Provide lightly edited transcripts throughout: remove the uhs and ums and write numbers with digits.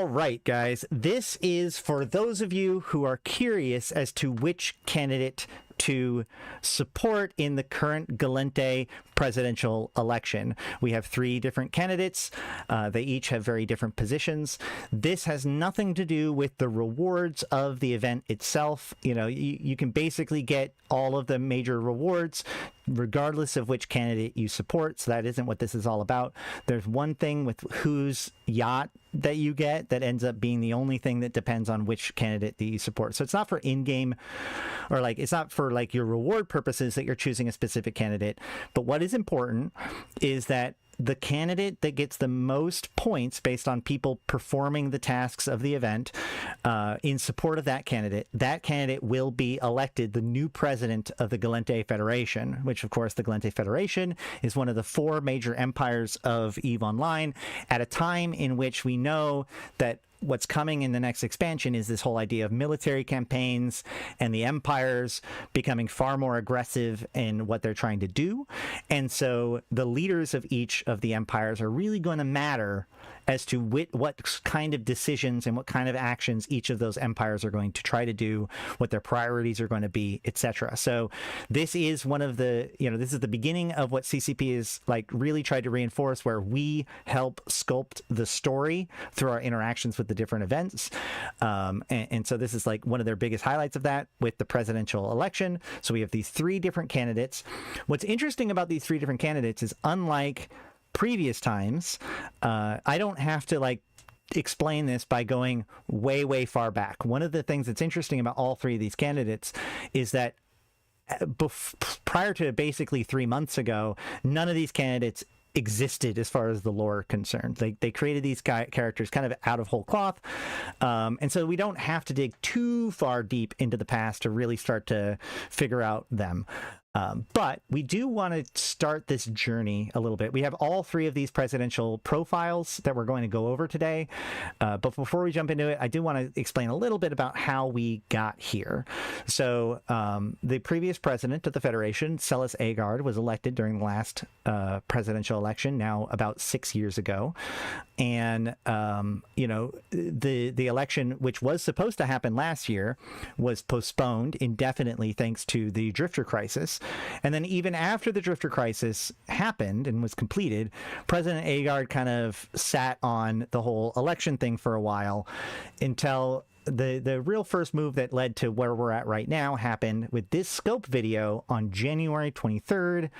All right, guys, this is for those of you who are curious as to which candidate to support in the current Gallente presidential election. We have 3 different candidates. They each have very different positions. This has nothing to do with the rewards of the event itself. You know, you can basically get all of the major rewards regardless of which candidate you support. So that isn't what this is all about. There's one thing with whose yacht that you get that ends up being the only thing that depends on which candidate that you support. So it's not for in-game, or like it's not for like your reward purposes that you're choosing a specific candidate. But what is important is that the candidate that gets the most points based on people performing the tasks of the event in support of that candidate will be elected the new president of the Gallente Federation, which of course the Gallente Federation is one of the 4 major empires of EVE Online at a time in which we know that what's coming in the next expansion is this whole idea of military campaigns and the empires becoming far more aggressive in what they're trying to do. And so the leaders of each of the empires are really going to matter as to what kind of decisions and what kind of actions each of those empires are going to try to do, what their priorities are going to be, etc. So this is one of the, this is the beginning of what CCP is like really tried to reinforce, where we help sculpt the story through our interactions with the different events. And so this is like one of their biggest highlights of that with the presidential election. So we have these 3 different candidates. What's interesting about these 3 different candidates is, unlike previous times, I don't have to like explain this by going way far back. One of the things that's interesting about all 3 of these candidates is that prior to basically 3 months ago, none of these candidates existed as far as the lore concerned. They created these characters kind of out of whole cloth, and so we don't have to dig too far deep into the past to really start to figure out them. But we do want to start this journey a little bit. We have all 3 of these presidential profiles that we're going to go over today. But before we jump into it, I do want to explain a little bit about how we got here. So the previous president of the Federation, Celes Aguard, was elected during the last presidential election, now about 6 years ago. And, the election, which was supposed to happen last year, was postponed indefinitely thanks to the Drifter Crisis. And then even after the Drifter Crisis happened and was completed, President Aguard kind of sat on the whole election thing for a while until the real first move that led to where we're at right now happened with this scope video on January 23rd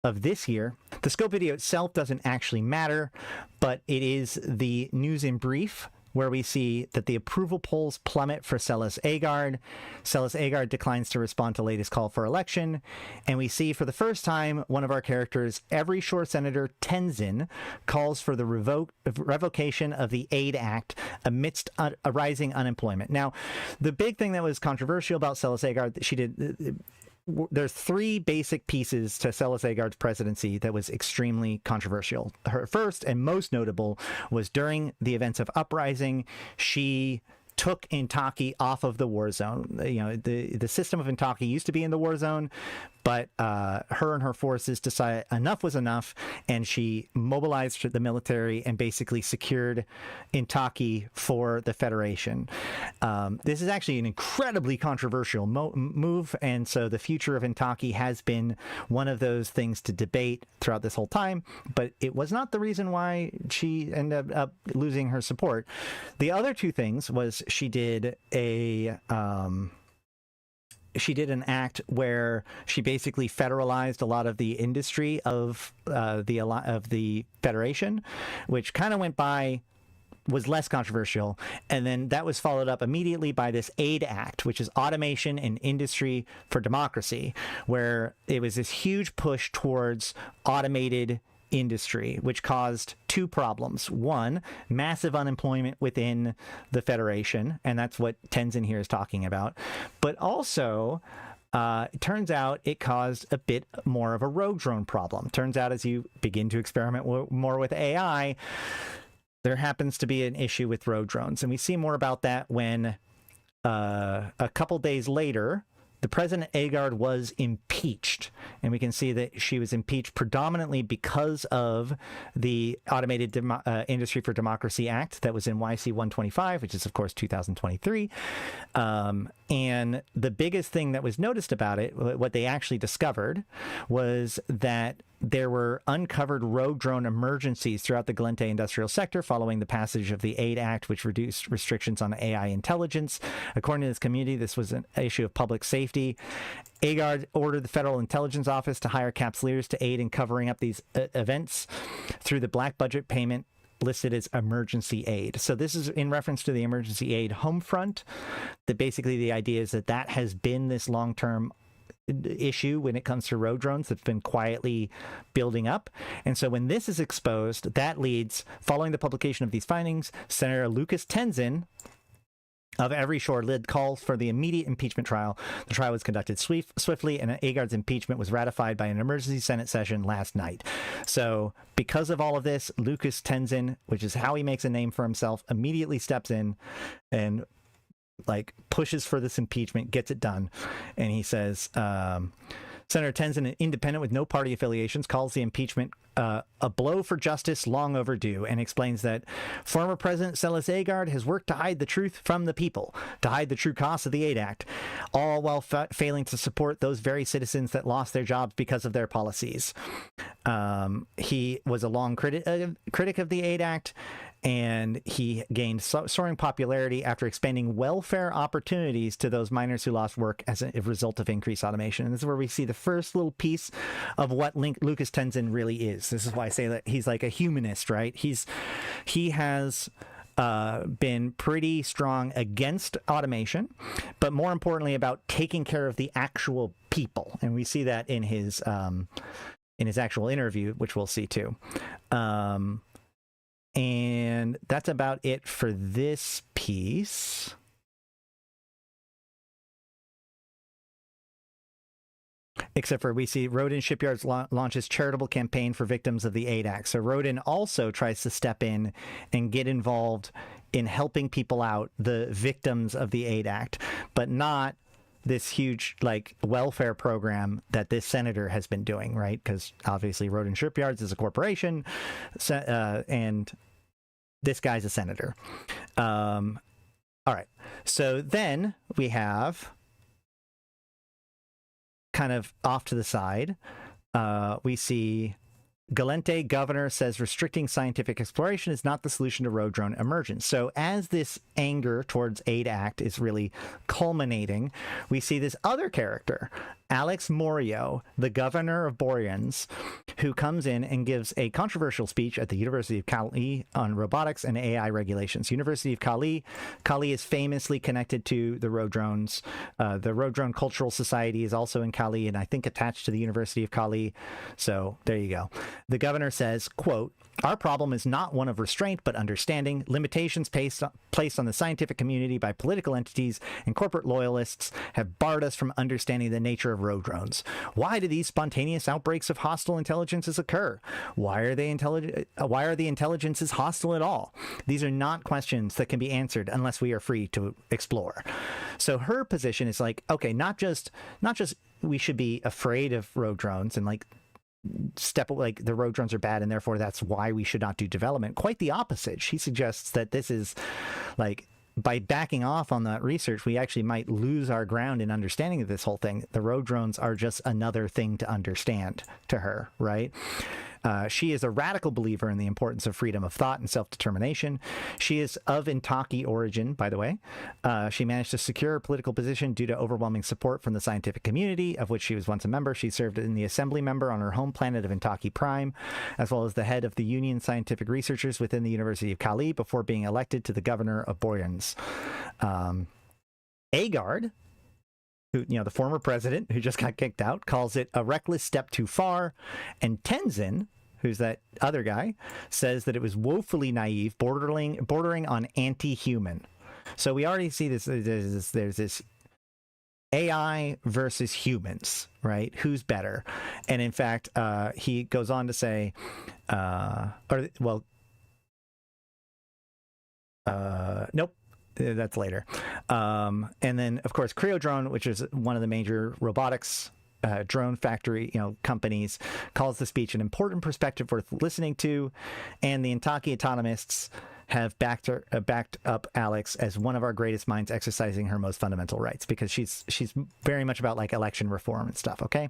of this year. The scope video itself doesn't actually matter, but it is the news in brief, where we see that the approval polls plummet for Celes Aguard. Celes Aguard declines to respond to latest call for election. And we see for the first time one of our characters, Every Shore Senator Tenzin, calls for the revocation of the Aid Act amidst a rising unemployment. Now, the big thing that was controversial about Celes Aguard that she did... There's 3 basic pieces to Celes Aguard's presidency that was extremely controversial. Her first and most notable was during the events of Uprising, she took Intaki off of the war zone. The system of Intaki used to be in the war zone, but her and her forces decided enough was enough, and she mobilized the military and basically secured Intaki for the Federation. This is actually an incredibly controversial move, and so the future of Intaki has been one of those things to debate throughout this whole time, but it was not the reason why she ended up losing her support. The other 2 things was she did an act where she basically federalized a lot of the industry of the Federation, which kind of went by, was less controversial. And then that was followed up immediately by this Aid Act, which is Automation and Industry for Democracy, where it was this huge push towards automated industry, which caused 2 problems. One, massive unemployment within the Federation, and that's what Tenzin here is talking about. But also, it turns out it caused a bit more of a rogue drone problem. Turns out as you begin to experiment more with AI, there happens to be an issue with rogue drones. And we see more about that when a couple days later, the President Aguard was impeached. and we can see that she was impeached predominantly because of the Automated Industry for Democracy Act that was in YC 125, which is, of course, 2023. And the biggest thing that was noticed about it, what they actually discovered, was that there were uncovered rogue drone emergencies throughout the Gallente industrial sector following the passage of the AID Act, which reduced restrictions on AI intelligence. According to this community, this was an issue of public safety. Aguard ordered the Federal Intelligence Office to hire CAPS leaders to aid in covering up these events through the black budget payment listed as emergency aid. So this is in reference to the emergency aid home front. That basically the idea is that that has been this long-term issue when it comes to rogue drones that's been quietly building up. And so when this is exposed, that leads, following the publication of these findings, Senator Lucas Tenzin of Every Shore led calls for the immediate impeachment trial. The trial was conducted swiftly, and Aguard's impeachment was ratified by an emergency Senate session last night. So because of all of this, Lucas Tenzin, which is how he makes a name for himself, immediately steps in and pushes for this impeachment, gets it done. And he says, Senator Tenzin, an independent with no party affiliations, calls the impeachment a blow for justice long overdue, and explains that former President Celes Aguard has worked to hide the truth from the people, to hide the true costs of the AID Act, all while failing to support those very citizens that lost their jobs because of their policies. He was a long critic of the AID Act, and he gained soaring popularity after expanding welfare opportunities to those miners who lost work as a result of increased automation. And this is where we see the first little piece of what Lucas Tenzin really is. This is why I say that he's like a humanist, right? He has been pretty strong against automation, but more importantly about taking care of the actual people. And we see that in his actual interview, which we'll see too. And that's about it for this piece. Except for we see Roden Shipyards launches charitable campaign for victims of the AID Act. So Roden also tries to step in and get involved in helping people out, the victims of the AID Act, but not this huge welfare program that this senator has been doing, right? Because obviously Roden Shipyards is a corporation, and this guy's a senator. All right. So then we have, kind of off to the side, we see Gallente governor says restricting scientific exploration is not the solution to rogue drone emergence. So as this anger towards AID Act is really culminating, we see this other character, Alix Moreau, the governor of Boreans, who comes in and gives a controversial speech at the University of Cali on robotics and AI regulations. University of Cali is famously connected to the rogue drones. The Rogue Drone Cultural Society is also in Cali, and I think attached to the University of Cali. So there you go. The governor says, quote, "Our problem is not one of restraint, but understanding. Limitations placed on the scientific community by political entities and corporate loyalists have barred us from understanding the nature of rogue drones. Why do these spontaneous outbreaks of hostile intelligences occur? Why are the intelligences hostile at all? These are not questions that can be answered unless we are free to explore." So her position is okay, not just we should be afraid of rogue drones and the rogue drones are bad and therefore that's why we should not do development. Quite the opposite. She suggests that this is by backing off on that research, we actually might lose our ground in understanding of this whole thing. The rogue drones are just another thing to understand to her, right? She is a radical believer in the importance of freedom of thought and self-determination. She is of Intaki origin, by the way. She managed to secure a political position due to overwhelming support from the scientific community, of which she was once a member. She served in the assembly member on her home planet of Intaki Prime, as well as the head of the Union Scientific Researchers within the University of Cali before being elected to the governor of Boreans. Aguard, who, the former president who just got kicked out, calls it a reckless step too far. And Tenzin, who's that other guy, says that it was woefully naive, bordering on anti-human. So we already see this. There's this AI versus humans, right? Who's better? And in fact, he goes on to say, nope. That's later. And then, of course, Creodrone, which is one of the major robotics drone factory, companies, calls the speech an important perspective worth listening to, and the Intaki autonomists have backed up Alix as one of our greatest minds exercising her most fundamental rights, because she's very much about like election reform and stuff. Okay,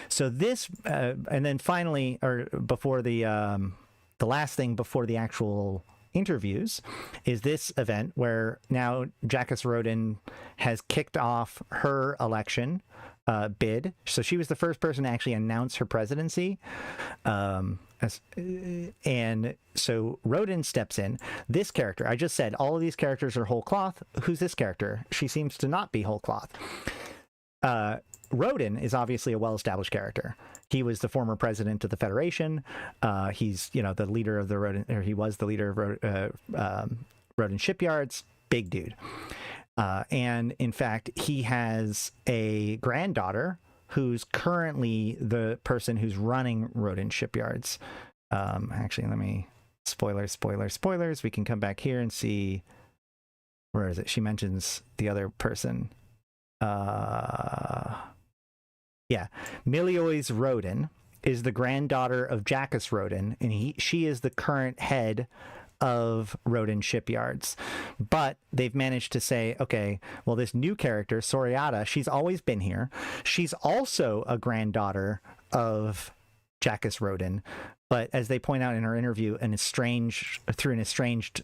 so this and then finally, or before the last thing before the actual interviews, is this event where now Jackus Roden has kicked off her election bid. So she was the first person to actually announce her presidency. And so Roden steps in. This character, I just said all of these characters are whole cloth. Who's this character? She seems to not be whole cloth. Roden is obviously a well-established character. He was the former president of the Federation. He's, the leader of the Roden, or he was the leader of Roden shipyards. Big dude. And in fact, he has a granddaughter who's currently the person who's running Roden shipyards. Actually, let me spoilers. We can come back here and see, where is it? She mentions the other person. Yeah, Miliois Roden is the granddaughter of Jackus Roden, and she is the current head of Roden shipyards. But they've managed to say, okay, well, this new character, Soraya, she's always been here. She's also a granddaughter of Jackus Roden, but as they point out in her interview, an estranged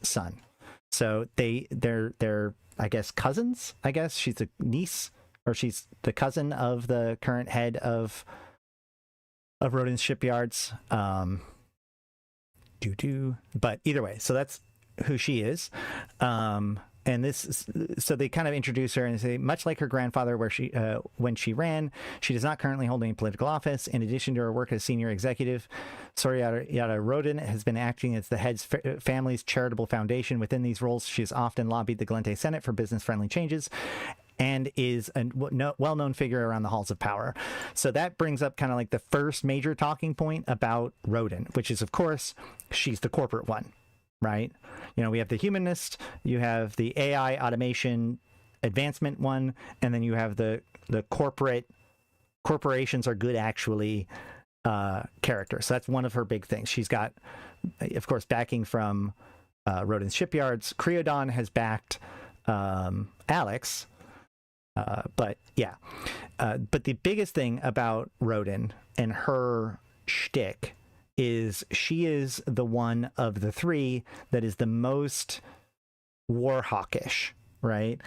son. So they're I guess cousins. I guess she's a niece, or she's the cousin of the current head of Roden's shipyards. But either way, so that's who she is. And so they kind of introduce her and say, much like her grandfather, when she ran, she does not currently hold any political office. In addition to her work as senior executive, Soraya Roden has been acting as the head's family's charitable foundation. Within these roles, she has often lobbied the Gallente Senate for business-friendly changes, and is a well-known figure around the halls of power. So that brings up kind of like the first major talking point about Roden, which is, of course, she's the corporate one, right? We have the humanist, you have the AI automation advancement one, and then you have the corporations are good actually character. So that's one of her big things. She's got, of course, backing from Roden's shipyards. Creodon has backed Alix. But the biggest thing about Roden and her shtick is she is the one of the three that is the most war hawkish, right?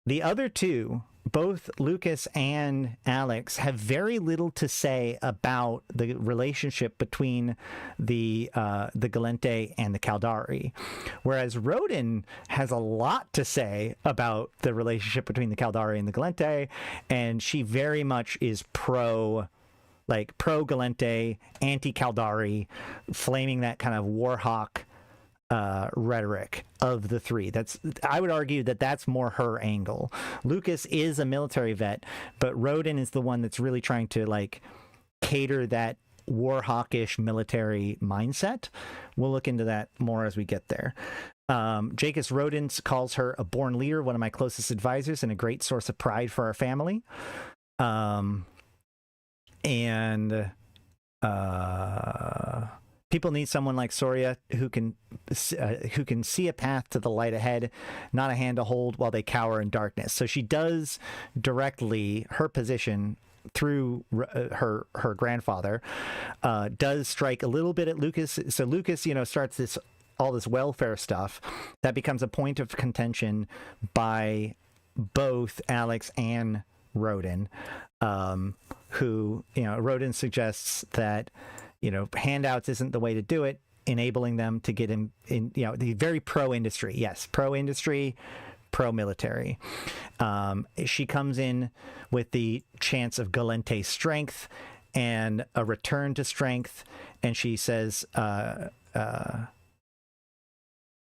The other two, both Lucas and Alix, have very little to say about the relationship between the Gallente and the Caldari, whereas Roden has a lot to say about the relationship between the Caldari and the Gallente, and she very much is pro Gallente, anti-Caldari, flaming that kind of warhawk rhetoric of the three. I would argue that's more her angle. Lucas is a military vet, but Roden is the one that's really trying to cater that warhawkish military mindset. We'll look into that more as we get there. Jackus Roden calls her a born leader, one of my closest advisors, and a great source of pride for our family. People need someone like Soraya who can see a path to the light ahead, not a hand to hold while they cower in darkness. So she does directly, her position through her grandfather does strike a little bit at Lucas. So Lucas, starts all this welfare stuff that becomes a point of contention by both Alix and Roden, who, Roden suggests that, handouts isn't the way to do it, enabling them to get in, the very pro-industry. Yes, pro-industry, pro-military. She comes in with the chance of Gallente strength and a return to strength, and she says,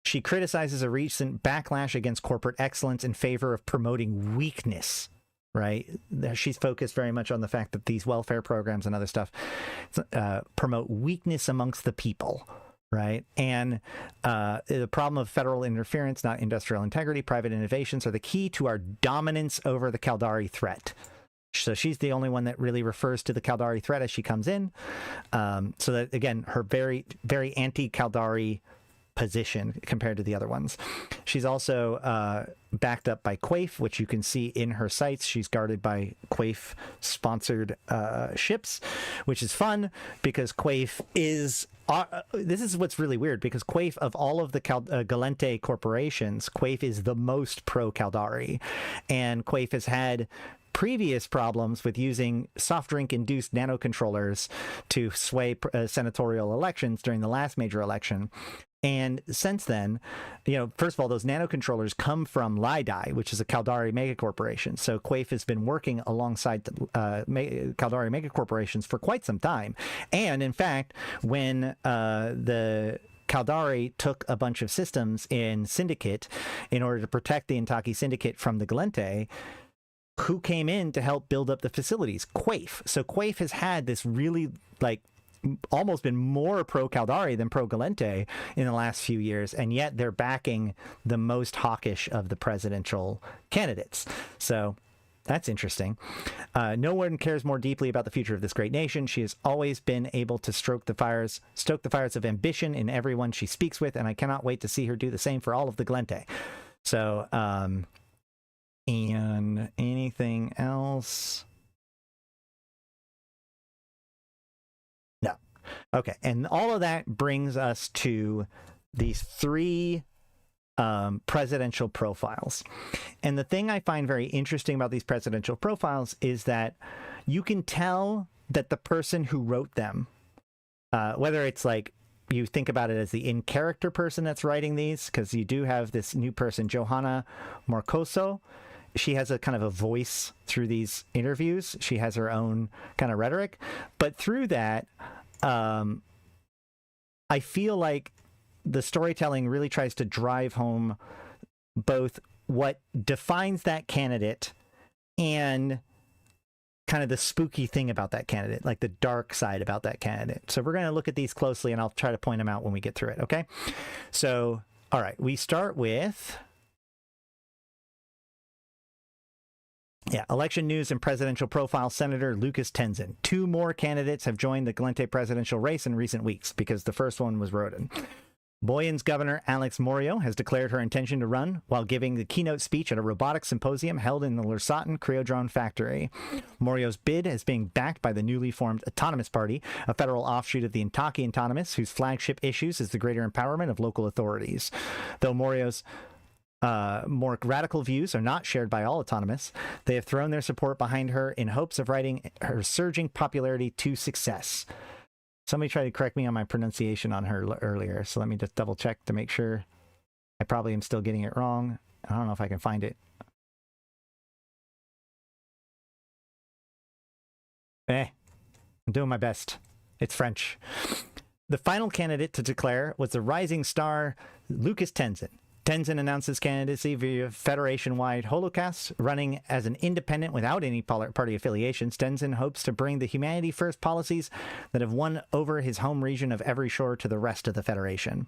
she criticizes a recent backlash against corporate excellence in favor of promoting weakness. Right? She's focused very much on the fact that these welfare programs and other stuff promote weakness amongst the people, right? And the problem of federal interference, not industrial integrity, private innovations, are the key to our dominance over the Caldari threat. So she's the only one that really refers to the Caldari threat as she comes in. So that, again, her very, very anti-Caldari position compared to the other ones. She's also backed up by Quaif, which you can see in her sites. She's guarded by Quaif-sponsored ships, which is fun because Quaif is... this is what's really weird, because Quaif, of all of the Gallente corporations, Quaif is the most pro-Caldari. And Quaif has had previous problems with using soft drink induced nanocontrollers to sway senatorial elections during the last major election. And since then, you know, first of all, those nanocontrollers come from Lidai, which is a Caldari megacorporation. So Quaif has been working alongside Caldari megacorporations for quite some time. And in fact, when the Caldari took a bunch of systems in Syndicate in order to protect the Intaki Syndicate from the Gallente, who came in to help build up the facilities? Quaif. So Quaif has had this really, like, almost been more pro-Caldari than pro-Gallente in the last few years, and yet they're backing the most hawkish of the presidential candidates. So that's interesting. No one cares more deeply about the future of this great nation. She has always been able to stoke the fires of ambition in everyone she speaks with, and I cannot wait to see her do the same for all of the Gallente. So, and anything else? No. Okay. And all of that brings us to these three presidential profiles. And the thing I find very interesting about these presidential profiles is that you can tell that the person who wrote them, whether it's like, you think about it as the in-character person that's writing these, because you do have this new person, Johanna Morcoso. She has a kind of a voice through these interviews. She has her own kind of rhetoric. But through that, I feel like the storytelling really tries to drive home both what defines that candidate and kind of the spooky thing about that candidate, like the dark side about that candidate. So we're going to look at these closely, and I'll try to point them out when we get through it, okay? So, all right, we start with... election news and presidential profile, Senator Lucas Tenzin. 2 more candidates have joined the Gallente presidential race in recent weeks, because the first one was Roden. Boyan's governor, Alix Moreau, has declared her intention to run while giving the keynote speech at a robotics symposium held in the Lersaten Cryodrone factory. Moreau's bid is being backed by the newly formed Autonomous Party, a federal offshoot of the Intaki Autonomous, whose flagship issues is the greater empowerment of local authorities. Though Moreau's more radical views are not shared by all autonomous, they have thrown their support behind her in hopes of riding her surging popularity to success. Somebody tried to correct me on my pronunciation on her earlier, so let me just double check to make sure. I probably am still getting it wrong. I don't know if I can find it. I'm doing my best. It's French. The final candidate to declare was the rising star Lucas Tenzin. Tenzin announced his candidacy via Federation-wide holocast. Running as an independent without any party affiliations, Tenzin hopes to bring the humanity-first policies that have won over his home region of Every Shore to the rest of the Federation.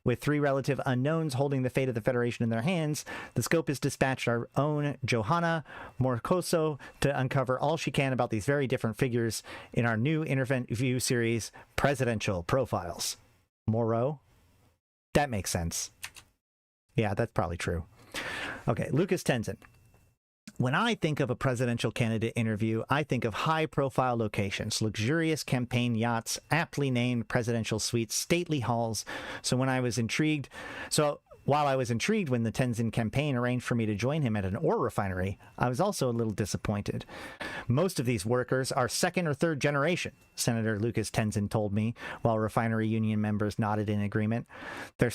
With 3 relative unknowns holding the fate of the Federation in their hands, the Scope has dispatched our own Johanna Morcoso to uncover all she can about these very different figures in our new interview series, Presidential Profiles. Moreau? That makes sense. Yeah, that's probably true. Okay, Lucas Tenzin. When I think of a presidential candidate interview, I think of high-profile locations, luxurious campaign yachts, aptly named presidential suites, stately halls. While I was intrigued when the Tenzin campaign arranged for me to join him at an ore refinery, I was also a little disappointed. Most of these workers are 2nd or 3rd generation, Senator Lucas Tenzin told me, while refinery union members nodded in agreement. Their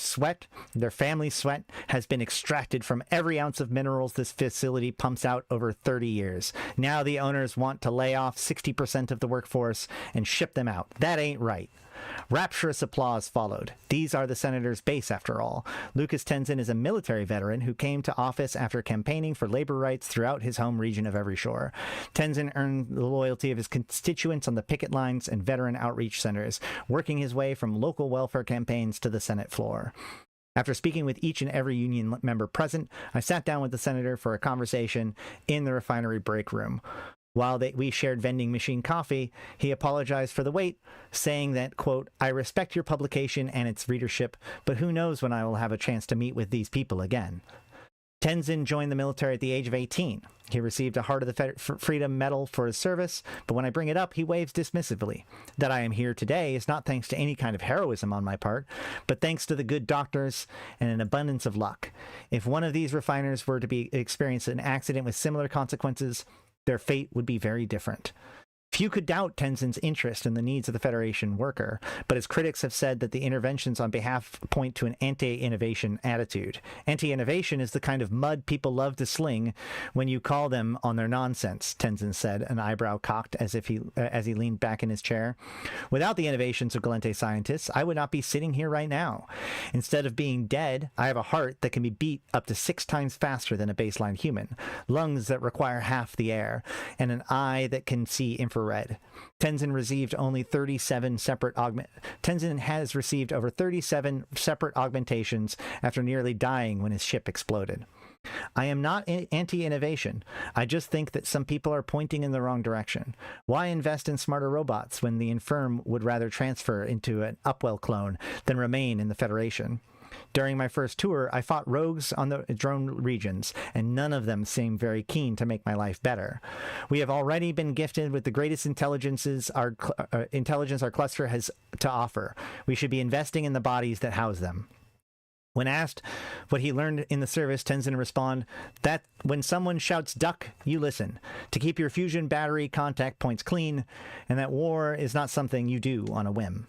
family's sweat, has been extracted from every ounce of minerals this facility pumps out over 30 years. Now the owners want to lay off 60% of the workforce and ship them out. That ain't right. Rapturous applause followed. These are the senator's base, after all. Lucas Tenzin is a military veteran who came to office after campaigning for labor rights throughout his home region of Every Shore. Tenzin earned the loyalty of his constituents on the picket lines and veteran outreach centers, working his way from local welfare campaigns to the Senate floor. After speaking with each and every union member present, I sat down with the senator for a conversation in the refinery break room. While we shared vending machine coffee, he apologized for the wait, saying that, quote, "I respect your publication and its readership, but who knows when I will have a chance to meet with these people again." Tenzin joined the military at the age of 18. He received a Heart of the Freedom Medal for his service, but when I bring it up, he waves dismissively. That I am here today is not thanks to any kind of heroism on my part, but thanks to the good doctors and an abundance of luck. If one of these refiners were to experience an accident with similar consequences, their fate would be very different. Few could doubt Tenzin's interest in the needs of the Federation worker, but his critics have said that the interventions on behalf point to an anti-innovation attitude. Anti-innovation is the kind of mud people love to sling when you call them on their nonsense, Tenzin said, an eyebrow cocked as he leaned back in his chair. Without the innovations of Gallente scientists, I would not be sitting here right now. Instead of being dead, I have a heart that can be beat up to 6 times faster than a baseline human, lungs that require half the air, and an eye that can see infrared. Tenzin has received over 37 separate augmentations after nearly dying when his ship exploded. I am not anti-innovation. I just think that some people are pointing in the wrong direction. Why invest in smarter robots when the infirm would rather transfer into an Upwell clone than remain in the Federation? During my first tour, I fought rogues on the drone regions, and none of them seemed very keen to make my life better. We have already been gifted with the greatest intelligence our cluster has to offer. We should be investing in the bodies that house them. When asked what he learned in the service, Tenzin responded that when someone shouts duck, you listen, to keep your fusion battery contact points clean, and that war is not something you do on a whim.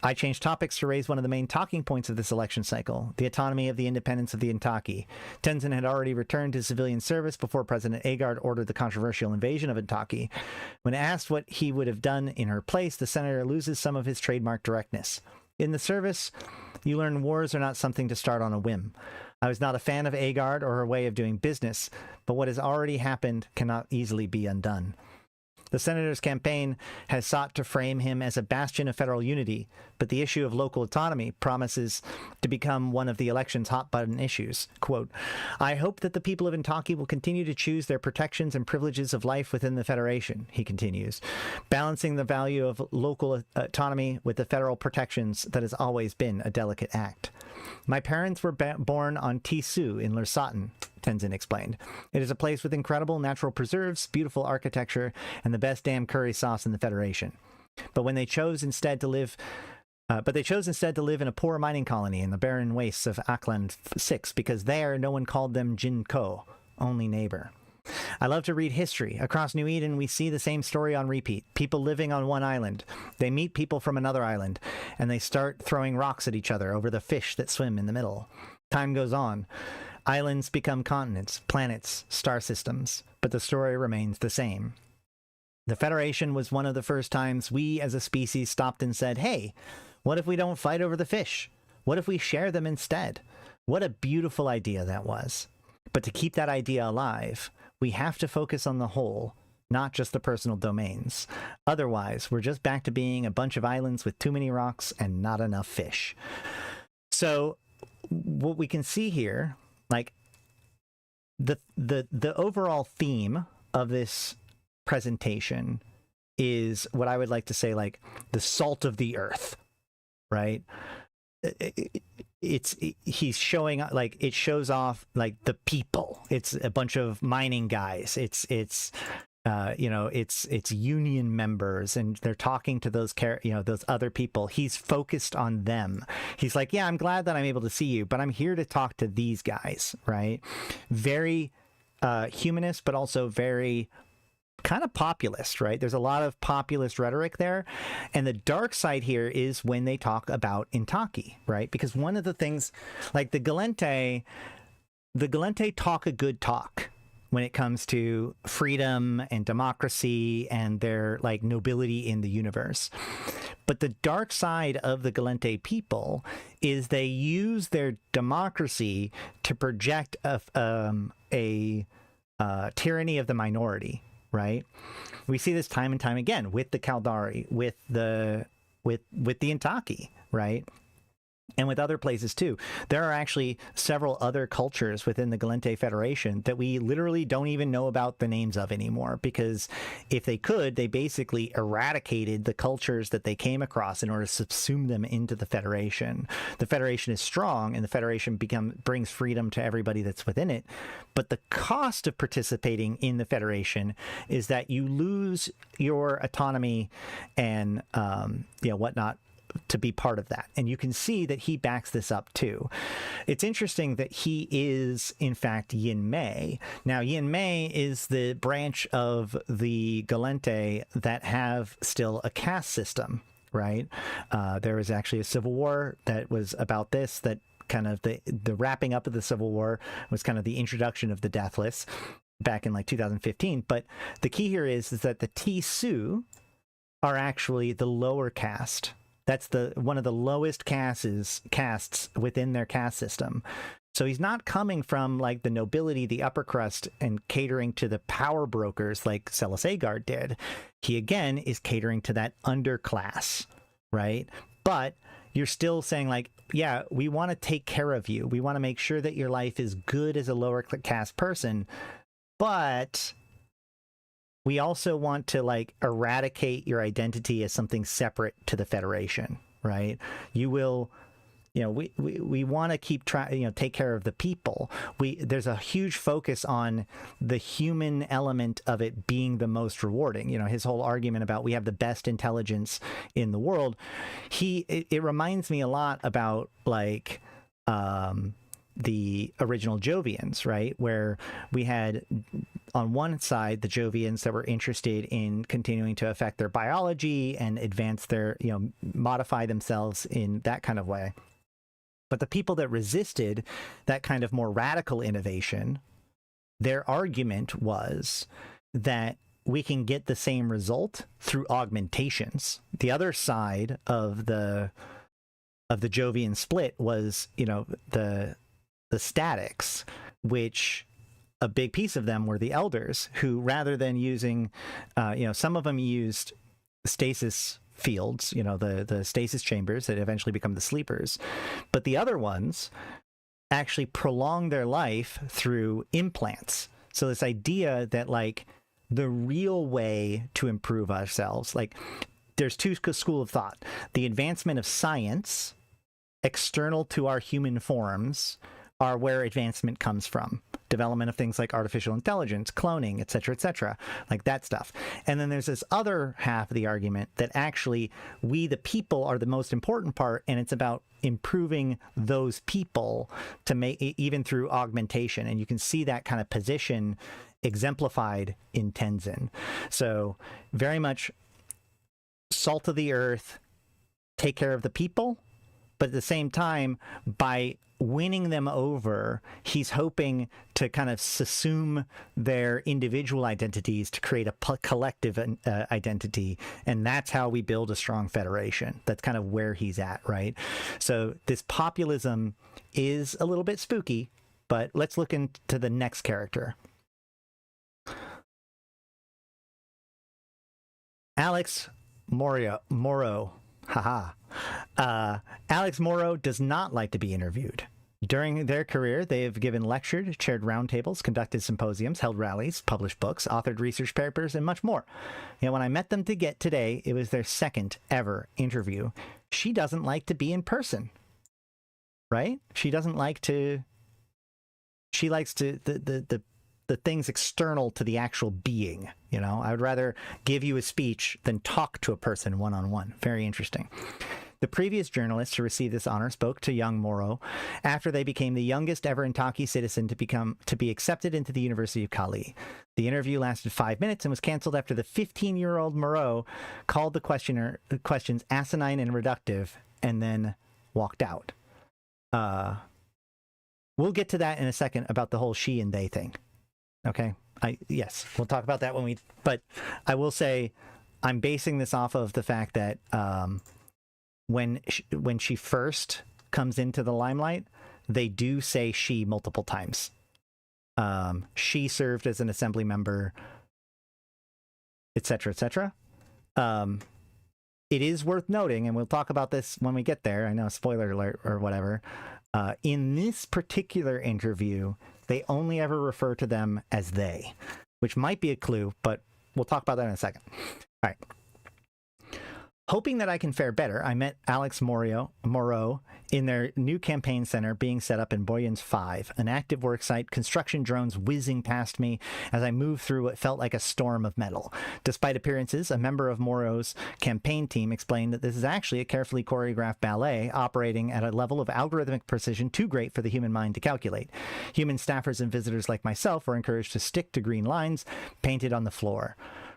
I changed topics to raise one of the main talking points of this election cycle, the autonomy of the independence of the Intaki. Tenzin had already returned to civilian service before President Aguard ordered the controversial invasion of Intaki. When asked what he would have done in her place, the senator loses some of his trademark directness. In the service, you learn wars are not something to start on a whim. I was not a fan of Aguard or her way of doing business, but what has already happened cannot easily be undone. The senator's campaign has sought to frame him as a bastion of federal unity, but the issue of local autonomy promises to become one of the election's hot-button issues. Quote, I hope that the people of Intaki will continue to choose their protections and privileges of life within the Federation, he continues, balancing the value of local autonomy with the federal protections that has always been a delicate act. My parents were born on Tisu in Lersaten, Tenzin explained. It is a place with incredible natural preserves, beautiful architecture, and the best damn curry sauce in the Federation. But they chose instead to live in a poor mining colony in the barren wastes of Akland 6 because there no one called them Jinko, only neighbor. I love to read history. Across New Eden, we see the same story on repeat. People living on one island. They meet people from another island, and they start throwing rocks at each other over the fish that swim in the middle. Time goes on. Islands become continents, planets, star systems, but the story remains the same. The Federation was one of the first times we as a species stopped and said, hey, what if we don't fight over the fish? What if we share them instead? What a beautiful idea that was. But to keep that idea alive, we have to focus on the whole, not just the personal domains. Otherwise, we're just back to being a bunch of islands with too many rocks and not enough fish. So what we can see here, like the overall theme of this presentation is what I would like to say, like the salt of the earth, right? He's showing, like, it shows off like the people. It's a bunch of mining guys. It's union members, and they're talking to those those other people. He's focused on them. He's like, yeah, I'm glad that I'm able to see you, but I'm here to talk to these guys, right? Very humanist, but also very kind of populist, right? There's a lot of populist rhetoric there. And the dark side here is when they talk about Intaki, right? Because one of the things, like the Gallente talk a good talk when it comes to freedom and democracy and their like nobility in the universe. But the dark side of the Gallente people is they use their democracy to project a tyranny of the minority. Right, we see this time and time again with the Caldari, with the Intaki, right? and with other places too. There are actually several other cultures within the Gallente Federation that we literally don't even know about the names of anymore, because if they could, they basically eradicated the cultures that they came across in order to subsume them into the Federation. The Federation is strong, and the Federation brings freedom to everybody that's within it, but the cost of participating in the Federation is that you lose your autonomy and whatnot to be part of that. And you can see that he backs this up too. It's interesting that he is in fact Yin Mei. Now Yin Mei is the branch of the Gallente that have still a caste system, right? There was actually a civil war that was about this, that kind of the wrapping up of the civil war was kind of the introduction of the Deathless back in like 2015. But the key here is that the Tisu are actually the lower caste. That's one of the lowest castes within their caste system. So he's not coming from like the nobility, the upper crust, and catering to the power brokers like Celes Aguard did. He again is catering to that underclass, right? But you're still saying like, yeah, we want to take care of you. We want to make sure that your life is good as a lower caste person, but we also want to like eradicate your identity as something separate to the Federation, right? You will, we want to keep take care of the people. There's a huge focus on the human element of it being the most rewarding. His whole argument about we have the best intelligence in the world. It reminds me a lot about like, the original Jovians, right? Where we had on one side the Jovians that were interested in continuing to affect their biology and advance their, modify themselves in that kind of way. But the people that resisted that kind of more radical innovation, their argument was that we can get the same result through augmentations. The other side of the Jovian split was, the statics, which a big piece of them were the elders, who rather than using, some of them used stasis fields, the stasis chambers that eventually become the sleepers. But the other ones actually prolong their life through implants. So this idea that like the real way to improve ourselves, like there's two schools of thought: the advancement of science external to our human forms are where advancement comes from. Development of things like artificial intelligence, cloning, etc., like that stuff. And then there's this other half of the argument that actually we, the people, are the most important part, and it's about improving those people to make, even through augmentation. And you can see that kind of position exemplified in Tenzin. So very much salt of the earth, take care of the people, but at the same time, by winning them over, he's hoping to kind of subsume their individual identities to create a collective identity. And that's how we build a strong federation. That's kind of where he's at, right? So this populism is a little bit spooky, but let's look into the next character. Alix Moreau. Haha. Alix Moreau does not like to be interviewed. During their career, they have given lectures, chaired roundtables, conducted symposiums, held rallies, published books, authored research papers, and much more. When I met them today, it was their second ever interview. She doesn't like to be in person, right? She doesn't like to. She likes to the things external to the actual being. I would rather give you a speech than talk to a person one-on-one. Very interesting. The previous journalist to receive this honor spoke to young Moreau after they became the youngest ever Intaki citizen to be accepted into the University of Kali. The interview lasted 5 minutes and was canceled after the 15-year-old Moreau called the questions asinine and reductive and then walked out. We'll get to that in a second about the whole she and they thing. Okay. Yes, we'll talk about that but I will say I'm basing this off of the fact that when she first comes into the limelight, they do say she multiple times. She served as an assembly member, etc., etc. it is worth noting, and we'll talk about this when we get there. I know, spoiler alert or whatever. In this particular interview, they only ever refer to them as they, which might be a clue, but we'll talk about that in a second. All right. Hoping that I can fare better, I met Alix Moreau in their new campaign center being set up in Boyens 5, an active worksite, construction drones whizzing past me as I moved through what felt like a storm of metal. Despite appearances, a member of Moreau's campaign team explained that this is actually a carefully choreographed ballet operating at a level of algorithmic precision too great for the human mind to calculate. Human staffers and visitors like myself were encouraged to stick to green lines painted on the floor.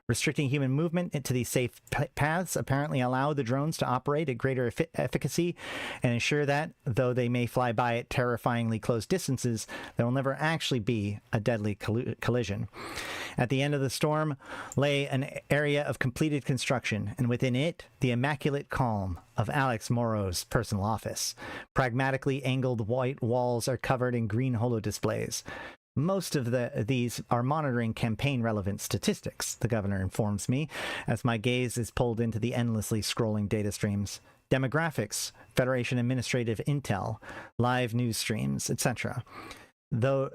Restricting human movement into these safe paths apparently allow the drones to operate at greater efficacy and ensure that, though they may fly by at terrifyingly close distances, there will never actually be a deadly collision. At the end of the storm lay an area of completed construction, and within it, the immaculate calm of Alix Moreau's personal office. Pragmatically angled white walls are covered in green holo displays. Most of these are monitoring campaign-relevant statistics, the governor informs me, as my gaze is pulled into the endlessly scrolling data streams. Demographics, Federation administrative intel, live news streams, etc. Though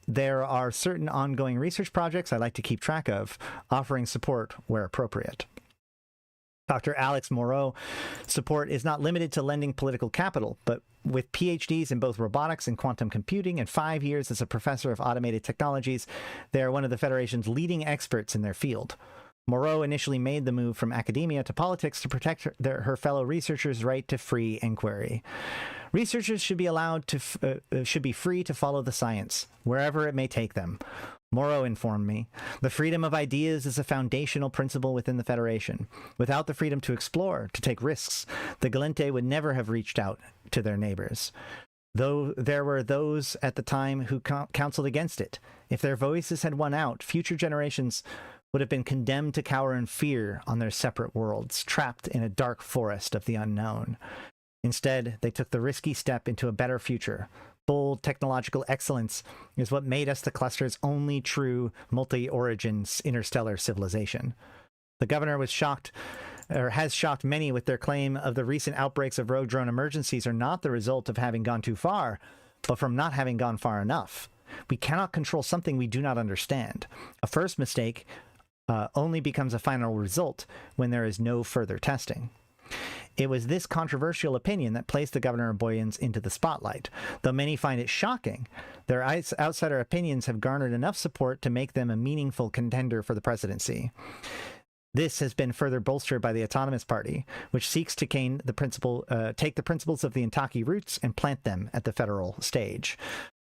there are certain ongoing research projects I like to keep track of, offering support where appropriate. Dr. Alix Moreau support is not limited to lending political capital, but with PhDs in both robotics and quantum computing and 5 years as a professor of automated technologies, they are one of the Federation's leading experts in their field. Moreau initially made the move from academia to politics to protect her fellow researchers' right to free inquiry. Researchers should be allowed to should be free to follow the science, wherever it may take them. Moreau informed me, the freedom of ideas is a foundational principle within the Federation. Without the freedom to explore, to take risks, the Gallente would never have reached out to their neighbors. Though there were those at the time who counseled against it, if their voices had won out, future generations would have been condemned to cower in fear on their separate worlds, trapped in a dark forest of the unknown. Instead, they took the risky step into a better future. Bold technological excellence is what made us the cluster's only true multi-origins interstellar civilization. The governor was shocked, or has shocked many with their claim of the recent outbreaks of rogue drone emergencies are not the result of having gone too far, but from not having gone far enough. We cannot control something we do not understand. A first mistake only becomes a final result when there is no further testing. It was this controversial opinion that placed the governor of Boyens into the spotlight. Though many find it shocking, their outsider opinions have garnered enough support to make them a meaningful contender for the presidency. This has been further bolstered by the Autonomous Party, which seeks to take the principles of the Intaki roots and plant them at the federal stage.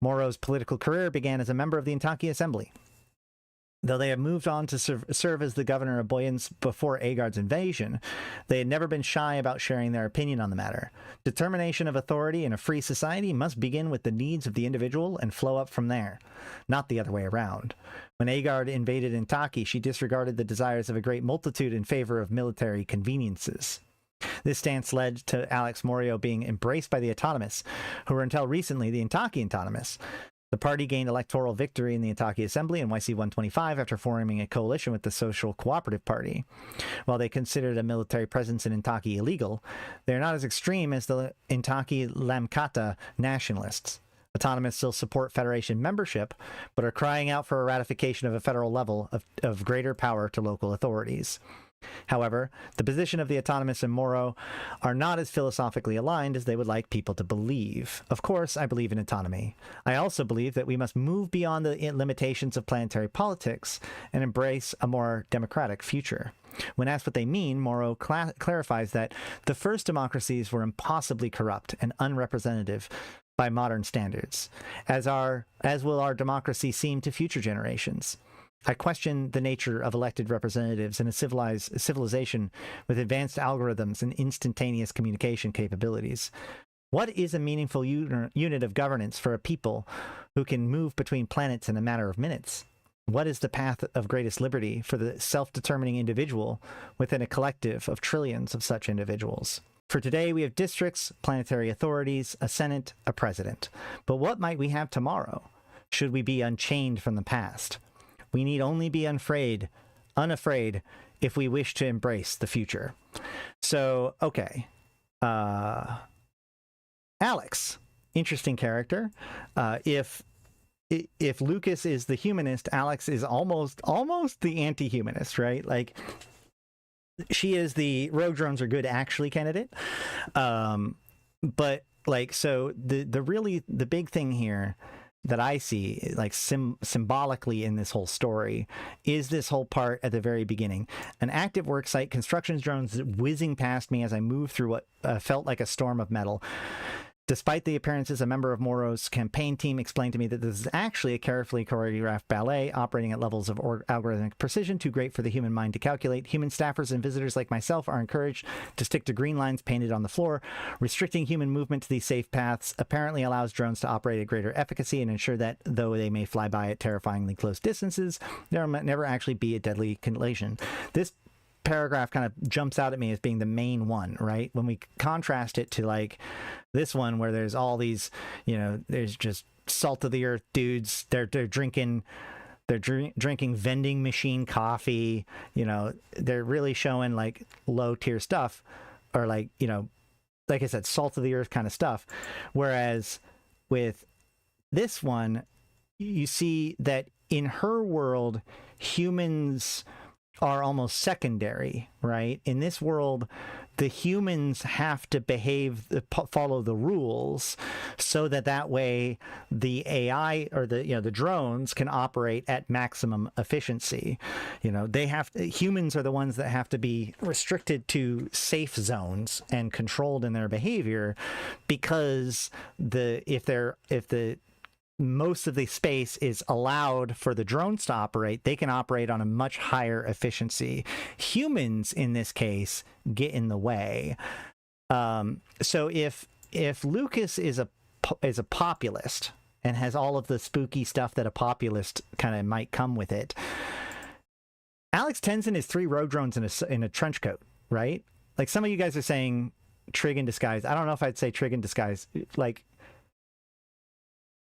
Moreau's political career began as a member of the Intaki Assembly. Though they had moved on to serve as the governor of Boyens before Aguard's invasion, they had never been shy about sharing their opinion on the matter. Determination of authority in a free society must begin with the needs of the individual and flow up from there, not the other way around. When Aguard invaded Intaki, she disregarded the desires of a great multitude in favor of military conveniences. This stance led to Alix Moreau being embraced by the Autonomous, who were until recently the Intaki Autonomous. The party gained electoral victory in the Intaki Assembly in YC-125 after forming a coalition with the Social Cooperative Party. While they considered a military presence in Intaki illegal, they are not as extreme as the Intaki Lamkata nationalists. Autonomous still support Federation membership, but are crying out for a ratification of a federal level of greater power to local authorities. However, the position of the Autonomous and Moreau are not as philosophically aligned as they would like people to believe. Of course, I believe in autonomy. I also believe that we must move beyond the limitations of planetary politics and embrace a more democratic future. When asked what they mean, Moreau clarifies that the first democracies were impossibly corrupt and unrepresentative by modern standards, as will our democracy seem to future generations. I question the nature of elected representatives in a civilization with advanced algorithms and instantaneous communication capabilities. What is a meaningful unit of governance for a people who can move between planets in a matter of minutes? What is the path of greatest liberty for the self-determining individual within a collective of trillions of such individuals? For today, we have districts, planetary authorities, a senate, a president. But what might we have tomorrow? Should we be unchained from the past? We need only be unafraid unafraid if we wish to embrace the future. So, okay. Alix, interesting character. If Lucas is the humanist, Alix is almost the anti-humanist, right? Like, she is the rogue drones are good actually candidate. But like, so the big thing here that I see, like symbolically in this whole story, is this whole part at the very beginning. An active worksite, construction drones whizzing past me as I moved through what felt like a storm of metal. Despite the appearances, a member of Moreau's campaign team explained to me that this is actually a carefully choreographed ballet operating at levels of algorithmic precision too great for the human mind to calculate. Human staffers and visitors like myself are encouraged to stick to green lines painted on the floor. Restricting human movement to these safe paths apparently allows drones to operate at greater efficacy and ensure that, though they may fly by at terrifyingly close distances, there will never actually be a deadly collision. This paragraph kind of jumps out at me as being the main one, right? When we contrast it to like this one where there's all these, you know, there's just salt of the earth dudes, they're drinking vending machine coffee, you know, they're really showing like low tier stuff, or like, you know, like I said, salt of the earth kind of stuff. Whereas with this one, you see that in her world, humans are almost secondary, right? In this world, the humans have to follow the rules so that way the AI or the drones can operate at maximum efficiency. You know, humans are the ones that have to be restricted to safe zones and controlled in their behavior, because if the most of the space is allowed for the drones to operate, they can operate on a much higher efficiency. Humans, in this case, get in the way. So if Lucas is a populist and has all of the spooky stuff that a populist kind of might come with it, Alix Tenzin is 3 rogue drones in a trench coat, right? Like, some of you guys are saying Trig in disguise. I don't know if I'd say Trig in disguise. Like,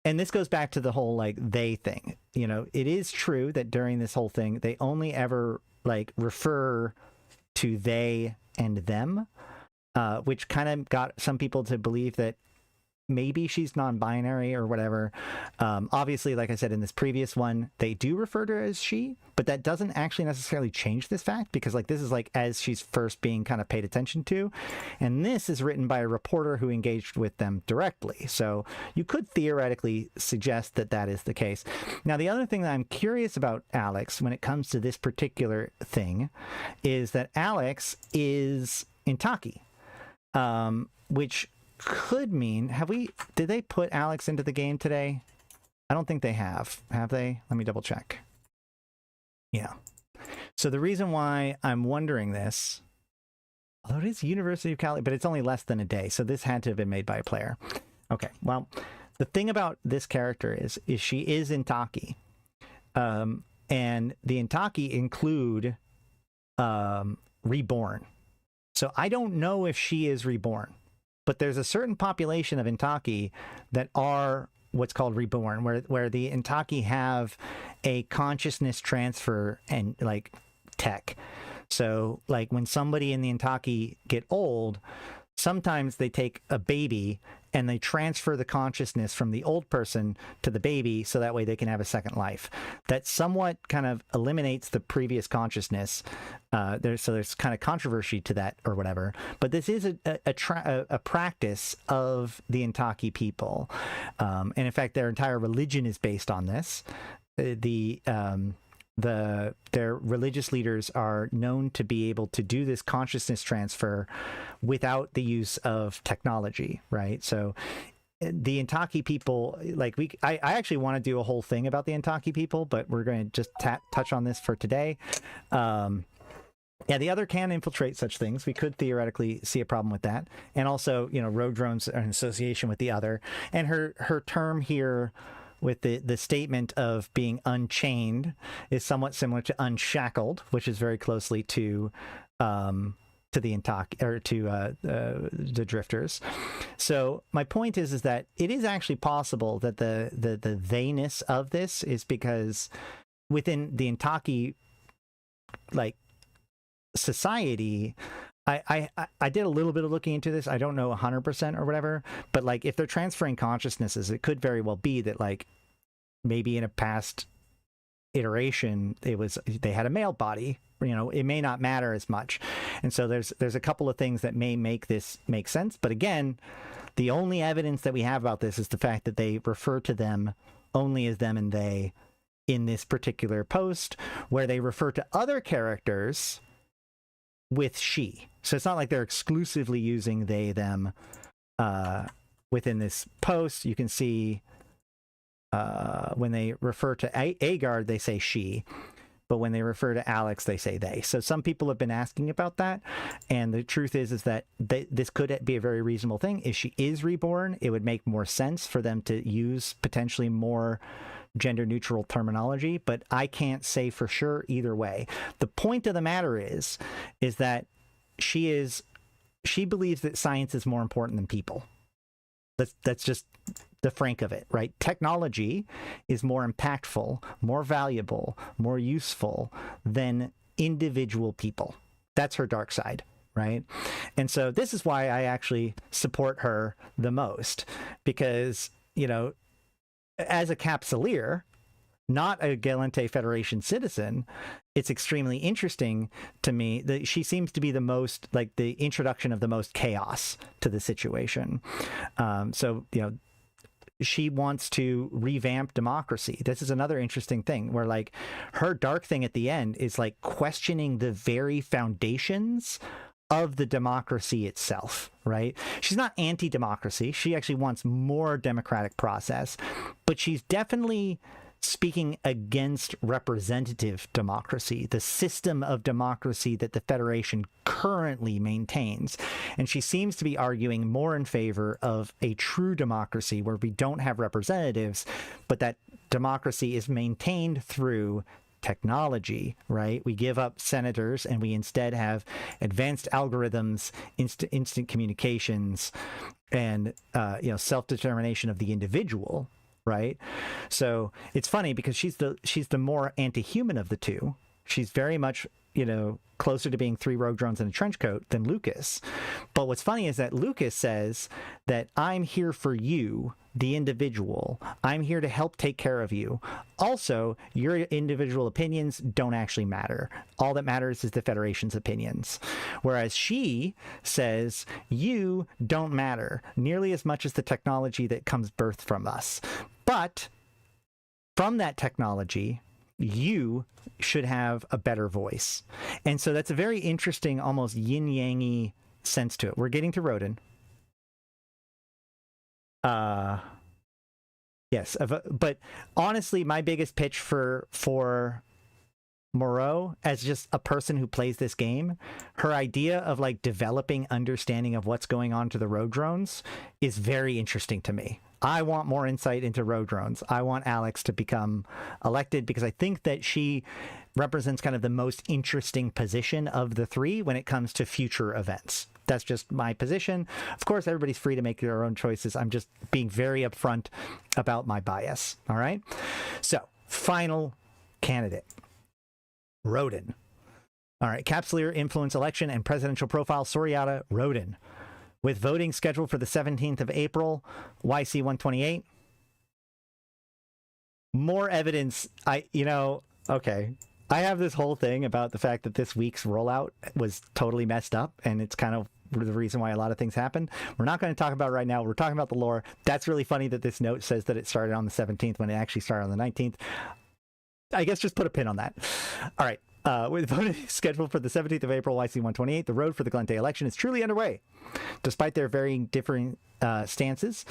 and this goes back to the whole like they thing. You know, it is true that during this whole thing, they only ever like refer to they and them, which kind of got some people to believe that maybe she's non-binary or whatever. Obviously, like I said in this previous one, they do refer to her as she, but that doesn't actually necessarily change this fact, because like this is like as she's first being kind of paid attention to, and this is written by a reporter who engaged with them directly. So you could theoretically suggest that that is the case. Now, the other thing that I'm curious about Alix when it comes to this particular thing is that Alix is Intaki, which could mean, did they put Alix into the game today? I don't think they have they? Let me double check. Yeah. So the reason why I'm wondering this, although it is University of Cali, but it's only less than a day, so this had to have been made by a player. Okay, well, the thing about this character is she is Intaki. And the Intaki include reborn. So I don't know if she is reborn, but there's a certain population of Intaki that are what's called reborn, where the Intaki have a consciousness transfer and like tech. So like when somebody in the Intaki get old, sometimes they take a baby and they transfer the consciousness from the old person to the baby, so that way they can have a second life. That somewhat kind of eliminates the previous consciousness. There's kind of controversy to that or whatever. But this is a practice of the Intaki people, and in fact, their entire religion is based on this. Their religious leaders are known to be able to do this consciousness transfer without the use of technology, right? So the Intaki people, like I actually want to do a whole thing about the Intaki people, but we're going to just touch on this for today. Yeah, the other can infiltrate such things. We could theoretically see a problem with that. And also, you know, rogue drones are in association with the other. And her term here with the statement of being unchained is somewhat similar to unshackled, which is very closely to the Intaki, or to the drifters. So my point is that it is actually possible that the theyness of this is because within the Intaki like society, I did a little bit of looking into this. I don't know 100% or whatever, but like if they're transferring consciousnesses, it could very well be that like maybe in a past iteration they had a male body. You know, it may not matter as much, and so there's a couple of things that may make this make sense. But again, the only evidence that we have about this is the fact that they refer to them only as them and they in this particular post, where they refer to other characters with she. So it's not like they're exclusively using they, them within this post. You can see when they refer to Aguard, they say she, but when they refer to Alix, they say they. So some people have been asking about that, and the truth is that this could be a very reasonable thing. If she is reborn, it would make more sense for them to use potentially more gender neutral terminology, but I can't say for sure either way. The point of the matter is that she believes that science is more important than people. That's just the frank of it, right? Technology is more impactful, more valuable, more useful than individual people. That's her dark side, right? And so this is why I actually support her the most, because, you know, as a Capsuleer, not a Gallente Federation citizen, it's extremely interesting to me that she seems to be the most, like, the introduction of the most chaos to the situation. So, you know, she wants to revamp democracy. This is another interesting thing where, like, her dark thing at the end is, like, questioning the very foundations of the democracy itself, right? She's not anti-democracy. She actually wants more democratic process, but she's definitely speaking against representative democracy, the system of democracy that the Federation currently maintains. And she seems to be arguing more in favor of a true democracy where we don't have representatives, but that democracy is maintained through technology, right? We give up senators and we instead have advanced algorithms, instant communications, and you know, self-determination of the individual, right? So it's funny because she's the more anti-human of the two. She's very much, you know, closer to being 3 rogue drones in a trench coat than Lucas. But what's funny is that Lucas says that I'm here for you, the individual. I'm here to help take care of you. Also, your individual opinions don't actually matter. All that matters is the Federation's opinions. Whereas she says, you don't matter nearly as much as the technology that comes birthed from us. But from that technology, you should have a better voice. And so that's a very interesting, almost yin-yang-y sense to it. We're getting to Roden. Yes, but honestly, my biggest pitch for Moreau, as just a person who plays this game, her idea of like developing understanding of what's going on to the rogue drones is very interesting to me. I want more insight into rogue drones. I want Alix to become elected because I think that she represents kind of the most interesting position of the 3 when it comes to future events. That's just my position. Of course, everybody's free to make their own choices. I'm just being very upfront about my bias. All right. So, final candidate, Roden. All right. Capsuleer influence election and presidential profile, Soraya Roden. With voting scheduled for the 17th of April, YC 128. More evidence. Okay. I have this whole thing about the fact that this week's rollout was totally messed up, and it's kind of the reason why a lot of things happened. We're not going to talk about it right now. We're talking about the lore. That's really funny that this note says that it started on the 17th when it actually started on the 19th. I guess just put a pin on that. All right. With voting scheduled for the 17th of April, YC 128, the road for the Gallente election is truly underway. Despite their varying differing stances,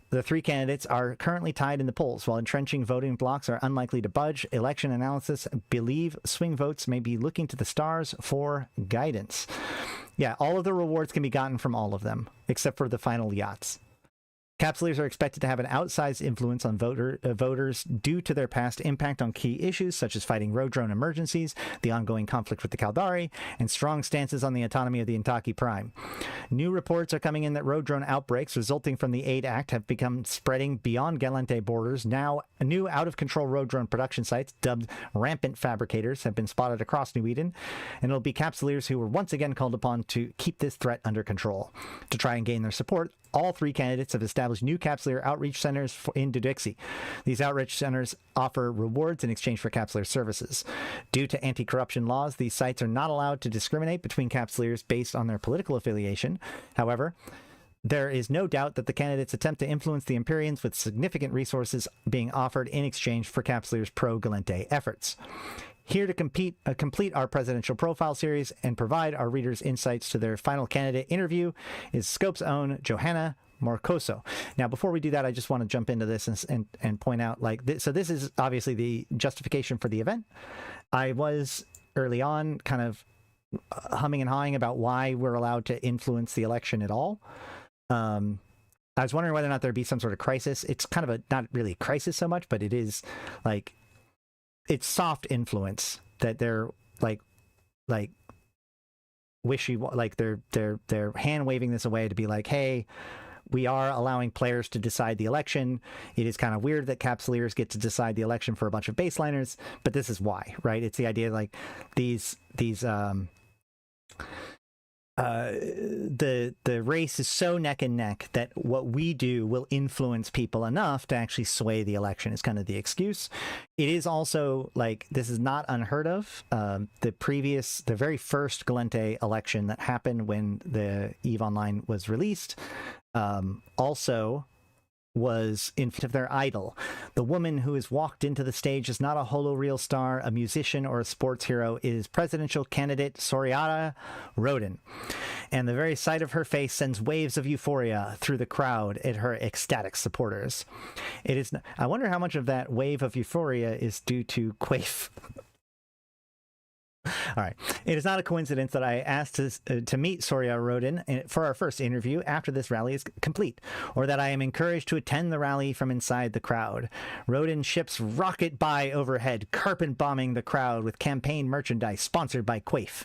the 3 candidates are currently tied in the polls. While entrenching voting blocks are unlikely to budge, election analysis believe swing votes may be looking to the stars for guidance. Yeah, all of the rewards can be gotten from all of them, except for the final yachts. Capsuleers are expected to have an outsized influence on voters due to their past impact on key issues such as fighting road drone emergencies, the ongoing conflict with the Caldari, and strong stances on the autonomy of the Intaki Prime. New reports are coming in that road drone outbreaks resulting from the Aid Act have become spreading beyond Galente borders. Now, new out-of-control road drone production sites, dubbed rampant fabricators, have been spotted across New Eden, and it'll be Capsuleers who were once again called upon to keep this threat under control. To try and gain their support, all three candidates have established new Capsuleer outreach centers in Dudixi. These outreach centers offer rewards in exchange for Capsuleer services. Due to anti-corruption laws, these sites are not allowed to discriminate between Capsuleers based on their political affiliation. However, there is no doubt that the candidates attempt to influence the Empyreans with significant resources being offered in exchange for Capsuleer's pro-Galente efforts. Here to complete our presidential profile series and provide our readers insights to their final candidate interview is Scope's own Johanna Marcoso. Now, before we do that, I just want to jump into this and point out, so this is obviously the justification for the event. I was early on kind of humming and hawing about why we're allowed to influence the election at all. I was wondering whether or not there'd be some sort of crisis. It's kind of not really a crisis so much, but it is like, it's soft influence that they're like wishy, like they're hand waving this away to be like, hey, we are allowing players to decide the election. It is kind of weird that Capsuleers get to decide the election for a bunch of baseliners, but this is why, right? It's the idea like the race is so neck and neck that what we do will influence people enough to actually sway the election is kind of the excuse. It is also like, this is not unheard of. The very first Galente election that happened when the EVE Online was released also was in front of their idol. The woman who has walked into the stage is not a holoreal star, a musician, or a sports hero. It is presidential candidate Soraya Roden. And the very sight of her face sends waves of euphoria through the crowd at her ecstatic supporters. I wonder how much of that wave of euphoria is due to Quaif. All right. It is not a coincidence that I asked to meet Soraya Roden for our first interview after this rally is complete, or that I am encouraged to attend the rally from inside the crowd. Roden ships rocket by overhead, carpet bombing the crowd with campaign merchandise sponsored by Quaif.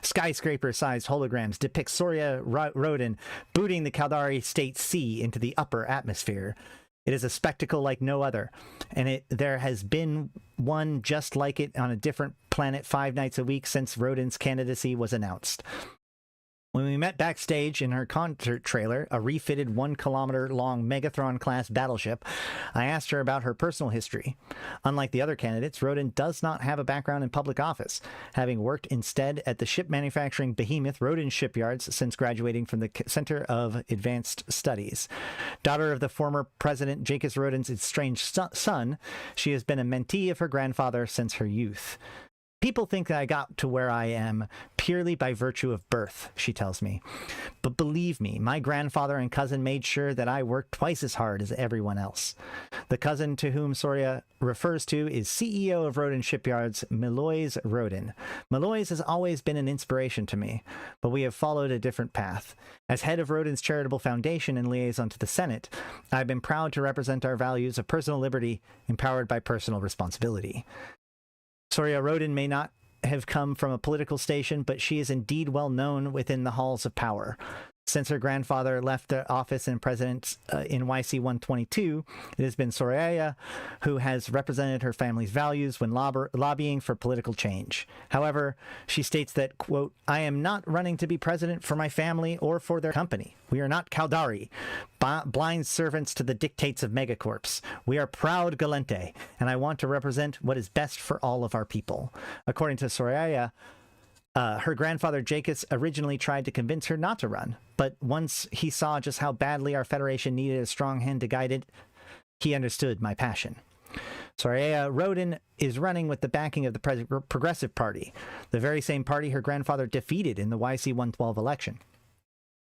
Skyscraper-sized holograms depict Soraya Roden booting the Caldari State Sea into the upper atmosphere. It is a spectacle like no other, and there has been one just like it on a different planet 5 nights a week since Roden's candidacy was announced. When we met backstage in her concert trailer, a refitted 1-kilometer-long Megathron-class battleship, I asked her about her personal history. Unlike the other candidates, Roden does not have a background in public office, having worked instead at the ship manufacturing behemoth Roden Shipyards since graduating from the Center of Advanced Studies. Daughter of the former President Jacques Roden's estranged son, she has been a mentee of her grandfather since her youth. People think that I got to where I am purely by virtue of birth, she tells me. But believe me, my grandfather and cousin made sure that I worked twice as hard as everyone else. The cousin to whom Soraya refers to is CEO of Roden Shipyards, Meloise Roden. Meloise has always been an inspiration to me, but we have followed a different path. As head of Roden's charitable foundation and liaison to the Senate, I've been proud to represent our values of personal liberty empowered by personal responsibility. Soraya Roden may not have come from a political station, but she is indeed well known within the halls of power. Since her grandfather left the office in president in YC-122, it has been Soraya who has represented her family's values when lobbying for political change. However, she states that, quote, I am not running to be president for my family or for their company. We are not Caldari, blind servants to the dictates of megacorps. We are proud Galente, and I want to represent what is best for all of our people. According to Soraya, her grandfather Jacques originally tried to convince her not to run, but once he saw just how badly our federation needed a strong hand to guide it, he understood my passion. Soraya Roden is running with the backing of the Progressive Party, the very same party her grandfather defeated in the YC-112 election.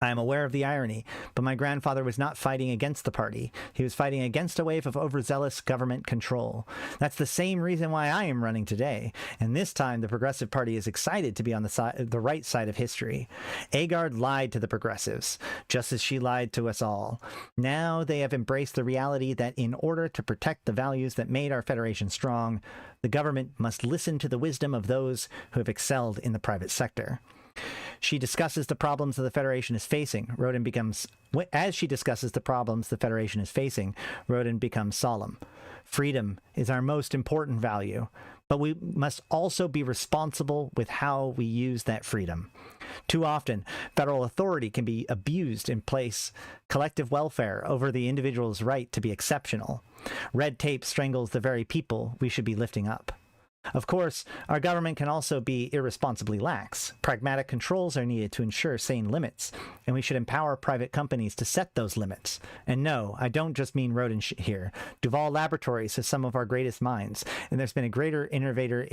I am aware of the irony, but my grandfather was not fighting against the party. He was fighting against a wave of overzealous government control. That's the same reason why I am running today, and this time the Progressive Party is excited to be on the right side of history. Aguard lied to the progressives, just as she lied to us all. Now they have embraced the reality that in order to protect the values that made our Federation strong, the government must listen to the wisdom of those who have excelled in the private sector. She discusses the problems that the Federation is facing. As she discusses the problems the Federation is facing, Roden becomes solemn. Freedom is our most important value, but we must also be responsible with how we use that freedom. Too often, federal authority can be abused and place collective welfare over the individual's right to be exceptional. Red tape strangles the very people we should be lifting up. Of course, our government can also be irresponsibly lax. Pragmatic controls are needed to ensure sane limits, and we should empower private companies to set those limits. And no, I don't just mean Roden here. Duval Laboratories has some of our greatest minds, and there's been a greater innovator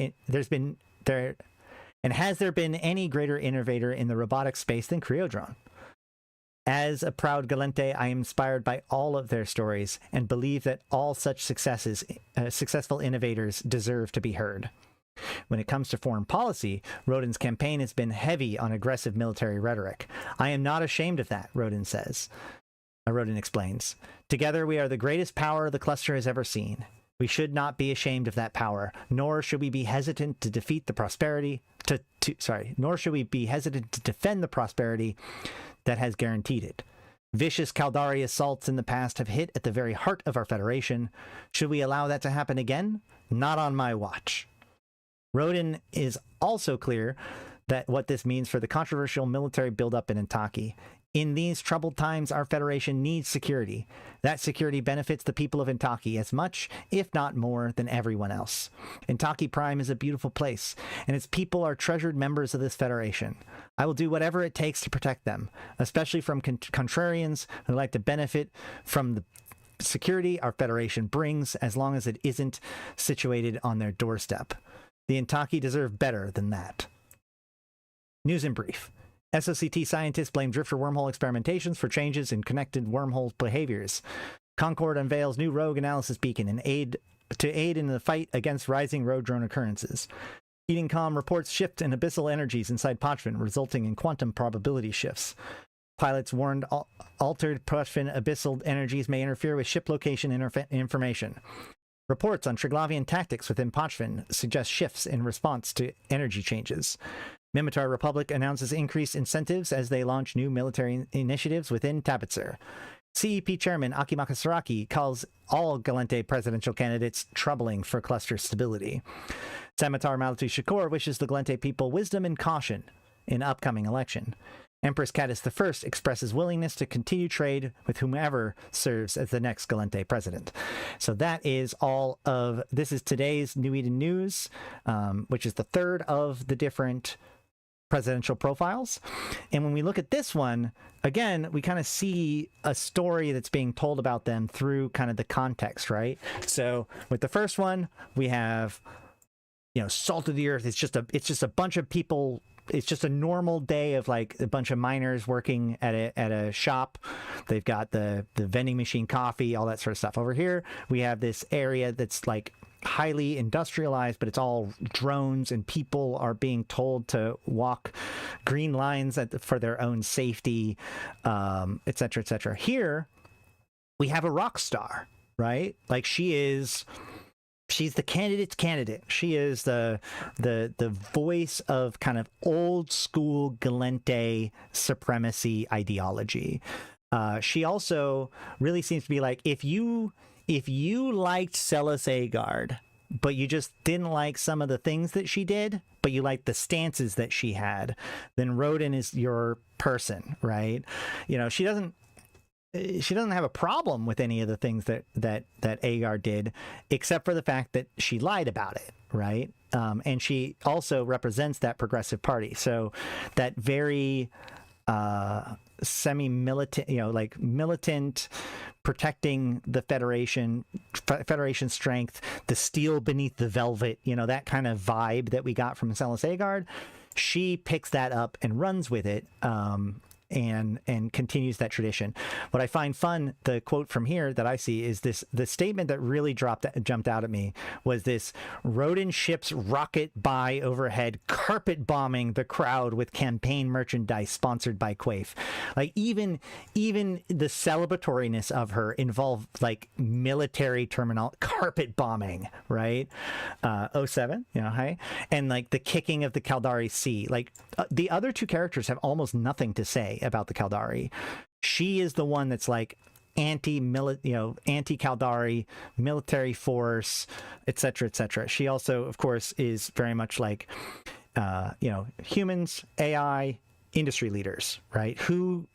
has there been any greater innovator in the robotic space than Creodron? As a proud Gallente, I am inspired by all of their stories and believe that all such successful innovators deserve to be heard. When it comes to foreign policy, Roden's campaign has been heavy on aggressive military rhetoric. I am not ashamed of that, Roden says. Roden explains. Together we are the greatest power the cluster has ever seen. We should not be ashamed of that power, nor should we be hesitant to defend the prosperity that has guaranteed it. Vicious Caldari assaults in the past have hit at the very heart of our Federation. Should we allow that to happen again? Not on my watch. Roden is also clear that what this means for the controversial military buildup in Intaki. In these troubled times, our Federation needs security. That security benefits the people of Intaki as much, if not more, than everyone else. Intaki Prime is a beautiful place, and its people are treasured members of this Federation. I will do whatever it takes to protect them, especially from contrarians who like to benefit from the security our Federation brings, as long as it isn't situated on their doorstep. The Intaki deserve better than that. News in brief. SOCT scientists blame Drifter wormhole experimentations for changes in connected wormhole behaviors. Concord unveils new rogue analysis beacon to aid in the fight against rising rogue drone occurrences. Eating.com reports shift in abyssal energies inside Pochvin, resulting in quantum probability shifts. Pilots warned altered Pochvin abyssal energies may interfere with ship location information. Reports on Triglavian tactics within Pochvin suggest shifts in response to energy changes. Mimitar Republic announces increased incentives as they launch new military initiatives within Tabitzer. CEP Chairman Akimaka Saraki calls all Gallente presidential candidates troubling for cluster stability. Samatar Malatu Shakur wishes the Gallente people wisdom and caution in upcoming election. Empress Caddis I expresses willingness to continue trade with whomever serves as the next Gallente president. So that is all of, this is today's New Eden News, which is the third of the different presidential profiles. And when we look at this one, again, we kind of see a story that's being told about them through kind of the context, right? So with the first one, we have, salt of the earth. It's just a bunch of people. It's just a normal day of like a bunch of miners working at a shop. They've got the vending machine, coffee, all that sort of stuff. Over here, we have this area that's like highly industrialized, but it's all drones, and people are being told to walk green lines for their own safety, et cetera, et cetera. Here, we have a rock star, right? Like she's the candidate's candidate. She is the voice of kind of old school Gallente supremacy ideology. She also really seems to be like, if you liked Celes Aguard, but you just didn't like some of the things that she did, but you liked the stances that she had, then Roden is your person, right? She doesn't have a problem with any of the things that Aguard did, except for the fact that she lied about it, right? And she also represents that progressive party. So that very semi-militant, like militant, protecting the Federation strength, the steel beneath the velvet, that kind of vibe that we got from Celes Aguard. She picks that up and runs with it. and continues that tradition. What I find fun, the quote from here that I see is this: the statement that really jumped out at me was this: Roden ships rocket by overhead, carpet bombing the crowd with campaign merchandise sponsored by Quaife. Like even the celebratoriness of her involved like military terminal carpet bombing, right? 07, hey, and like the kicking of the Caldari Sea. Like the other two characters have almost nothing to say about the Caldari. She is the one that's like anti-Caldari military force, etc., etc. She also, of course, is very much like humans, AI, industry leaders, right? Who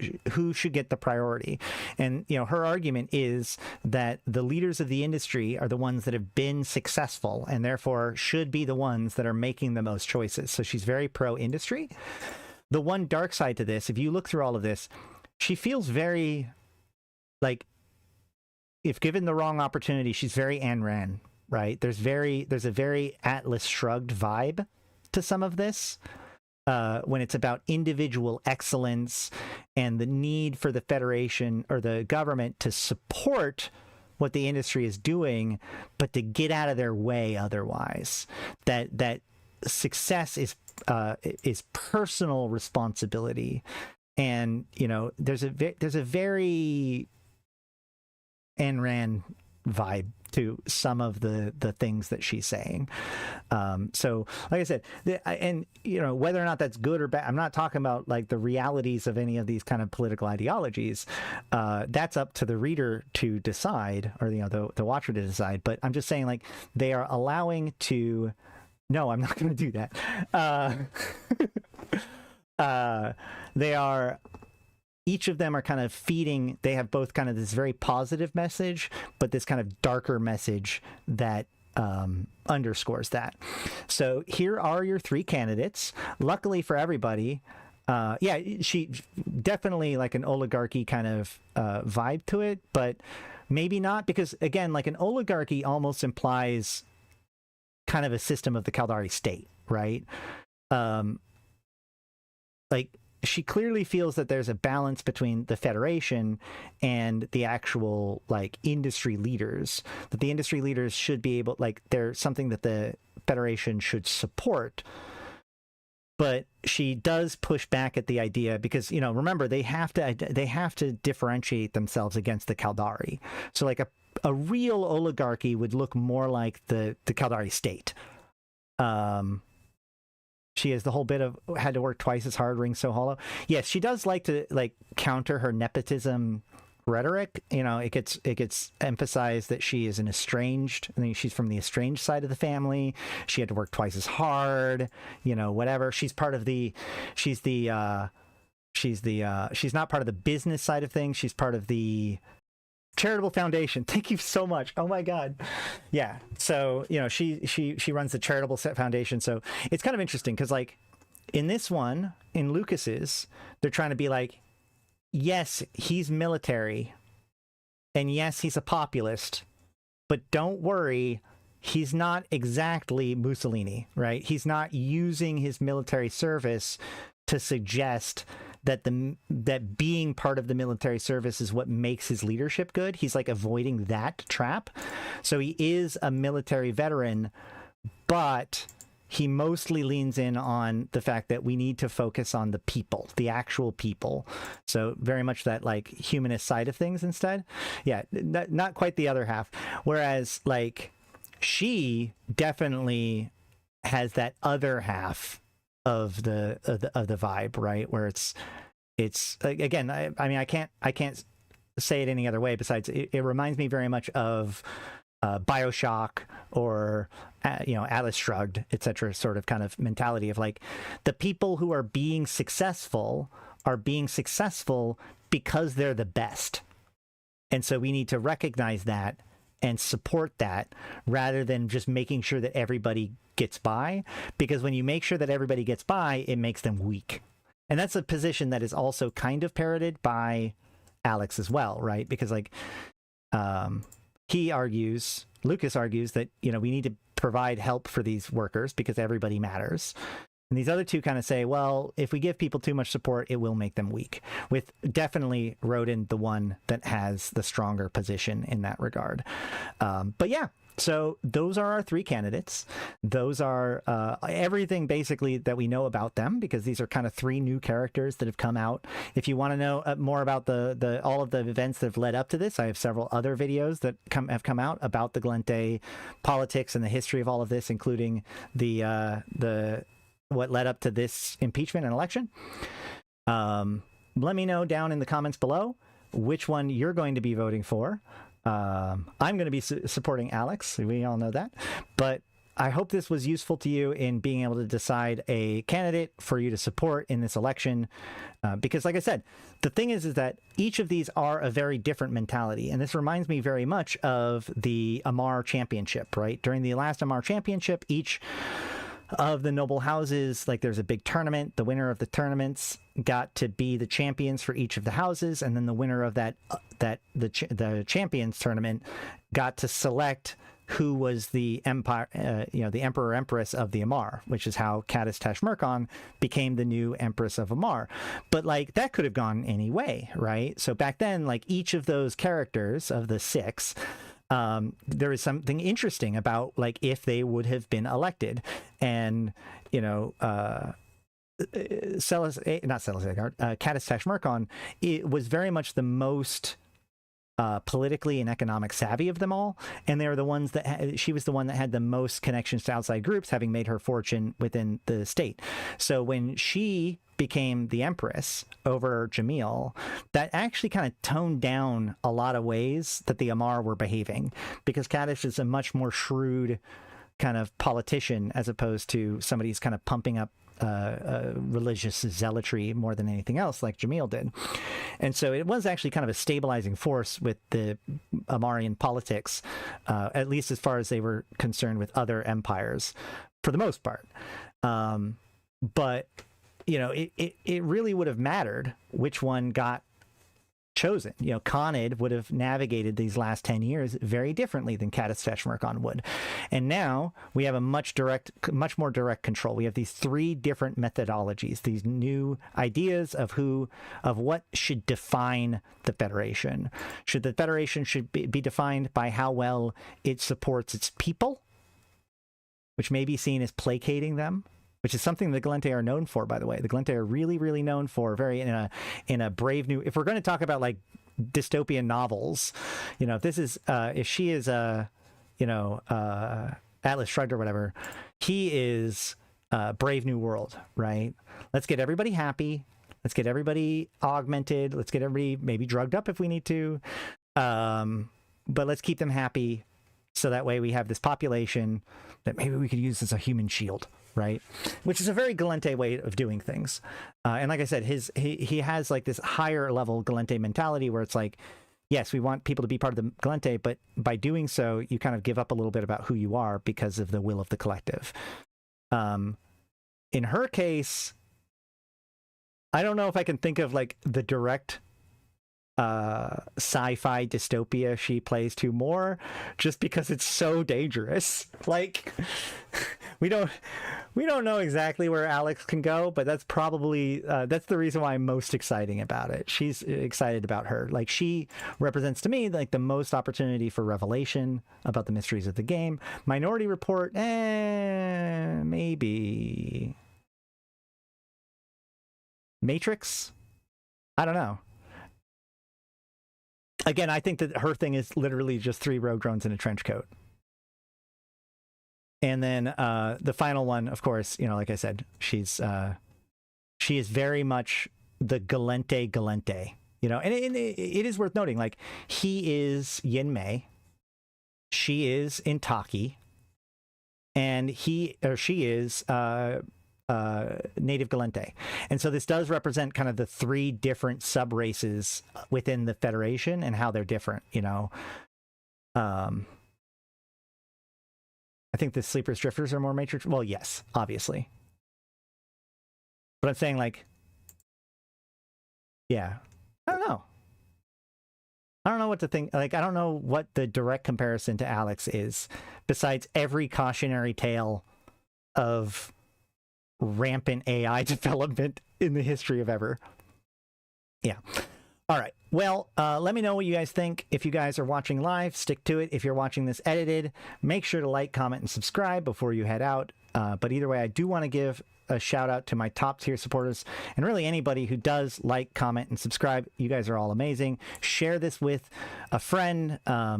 should get the priority? And her argument is that the leaders of the industry are the ones that have been successful and therefore should be the ones that are making the most choices. So she's very pro-industry. The one dark side to this, if you look through all of this, she feels very like, if given the wrong opportunity, she's very Ayn Rand, right? There's a very Atlas Shrugged vibe to some of this. When it's about individual excellence and the need for the Federation or the government to support what the industry is doing, but to get out of their way otherwise. That success is personal responsibility, and there's a very Ayn Rand vibe to some of the things that she's saying. So like I said, and whether or not that's good or bad, I'm not talking about like the realities of any of these kind of political ideologies. That's up to the reader to decide, or the watcher to decide. But I'm just saying, like, they are allowing to. No, I'm not going to do that. They are. Each of them are kind of feeding, they have both kind of this very positive message, but this kind of darker message that underscores that. So here are your three candidates. Luckily for everybody, she definitely like an oligarchy kind of vibe to it, but maybe not, because again, like an oligarchy almost implies kind of a system of the Caldari state, right? Like, she clearly feels that there's a balance between the Federation and the actual like industry leaders, that the industry leaders should be able, like, they're something that the Federation should support. But she does push back at the idea because, remember, they have to differentiate themselves against the Caldari. So like a real oligarchy would look more like the Caldari state. She has the whole bit of had to work twice as hard, rings so hollow. Yes, she does like to like counter her nepotism rhetoric. It gets emphasized that she is an estranged. I mean, she's from the estranged side of the family. She had to work twice as hard. Whatever. She's part of the. She's not part of the business side of things. She's part of the charitable foundation. Thank you so much. Oh my God. Yeah. So, she runs the charitable foundation. So it's kind of interesting because like in this one, in Lucas's, they're trying to be like, yes, he's military and yes, he's a populist, but don't worry, he's not exactly Mussolini, right? He's not using his military service to suggest that being part of the military service is what makes his leadership good. He's like avoiding that trap. So he is a military veteran, but he mostly leans in on the fact that we need to focus on the people, the actual people. So very much that like humanist side of things instead. Yeah, not quite the other half. Whereas like she definitely has that other half of the vibe, right? Where it's again, I mean, I can't say it any other way besides it reminds me very much of BioShock or Atlas Shrugged, etc. sort of kind of mentality of like the people who are being successful because they're the best, and so we need to recognize that and support that rather than just making sure that everybody gets by, because when you make sure that everybody gets by, it makes them weak. And that's a position that is also kind of parroted by Alix as well, right? Because like Lucas argues that we need to provide help for these workers because everybody matters. And these other two kind of say, well, if we give people too much support, it will make them weak. With definitely Roden, the one that has the stronger position in that regard. But yeah, so those are our three candidates. Those are everything basically that we know about them, because these are kind of three new characters that have come out. If you want to know more about all of the events that have led up to this, I have several other videos that have come out about the Gallente politics and the history of all of this, including the what led up to this impeachment and election. Let me know down in the comments below which one you're going to be voting for. I'm going to be supporting Alix. We all know that. But I hope this was useful to you in being able to decide a candidate for you to support in this election. Because like I said, the thing is that each of these are a very different mentality. And this reminds me very much of the Amarr Championship, right? During the last Amarr Championship, each of the noble houses, like there's a big tournament, the winner of the tournaments got to be the champions for each of the houses, and then the winner of the champions tournament got to select who was the empire, the emperor or empress of the Amarr, which is how Caddis Tashmerkon became the new empress of Amarr. But like that could have gone any way, right? So back then, like each of those characters of the six, there is something interesting about like if they would have been elected. And Celes, not Celes, Caddis Tashmerkon, it was very much the most politically and economic savvy of them all, and they were the ones that she was the one that had the most connections to outside groups, having made her fortune within the state. So when she became the empress over Jamil, that actually kind of toned down a lot of ways that the Amarr were behaving, because Caddis is a much more shrewd kind of politician as opposed to somebody who's kind of pumping up religious zealotry more than anything else, like Jamil did. And so it was actually kind of a stabilizing force with the Amarrian politics, at least as far as they were concerned with other empires, for the most part. But it really would have mattered which one got chosen. Khanid would have navigated these last 10 years very differently than Caddis Tashmerkon would. And now we have a much more direct control. We have these three different methodologies, these new ideas of what should define the Federation. The Federation should be defined by how well it supports its people, which may be seen as placating them, which is something the Gallente are known for, by the way. The Gallente are really, really known for in a brave new. If we're going to talk about like dystopian novels, if she is Atlas Shrugged or whatever, he is Brave New World, right? Let's get everybody happy. Let's get everybody augmented. Let's get everybody maybe drugged up if we need to, but let's keep them happy, so that way we have this population that maybe we could use as a human shield. Right, which is a very Gallente way of doing things, and like I said, he has like this higher level Gallente mentality where it's like, yes, we want people to be part of the Gallente, but by doing so, you kind of give up a little bit about who you are because of the will of the collective. In her case, I don't know if I can think of like the direct sci-fi dystopia she plays to more, just because it's so dangerous. Like we don't know exactly where Alix can go, but that's probably that's the reason why I'm most excited about it. She's excited about her. Like she represents to me like the most opportunity for revelation about the mysteries of the game. Minority Report, maybe. Matrix, I don't know. Again, I think that her thing is literally just 3 rogue drones in a trench coat. And then the final one, of course, like I said, she is very much the Gallente, and it is worth noting, like he is Yin Mei, she is Intaki, and he or she is native Gallente. And so this does represent kind of the 3 different sub races within the Federation and how they're different. I think the Sleepers Drifters are more Matrix. Well, yes, obviously. But I'm saying, like, yeah, I don't know. I don't know what to think. Like, I don't know what the direct comparison to Alix is, besides every cautionary tale of rampant AI development in the history of ever. Yeah. All right. Well, let me know what you guys think. If you guys are watching live, stick to it. If you're watching this edited, make sure to like, comment, and subscribe before you head out. But either way, I do want to give a shout out to my top tier supporters and really anybody who does like, comment, and subscribe. You guys are all amazing. Share this with a friend,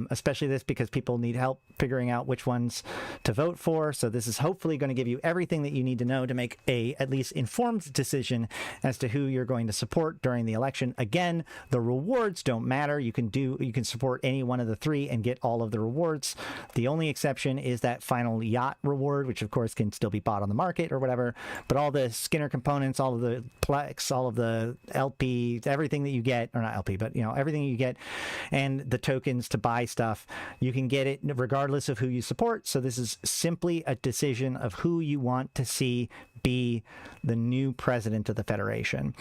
especially this because people need help figuring out which ones to vote for. So this is hopefully going to give you everything that you need to know to make a at least informed decision as to who you're going to support during the election. Again, the rewards don't matter. You can support any one of the three and get all of the rewards. The only exception is that final yacht reward, which of course can still be bought on the market or whatever. But all the Skinner components, all of the Plex, all of the LP, everything that you get, or not LP, but everything you get, and the tokens to buy stuff, you can get it regardless of who you support. So this is simply a decision of who you want to see be the new president of the Federation.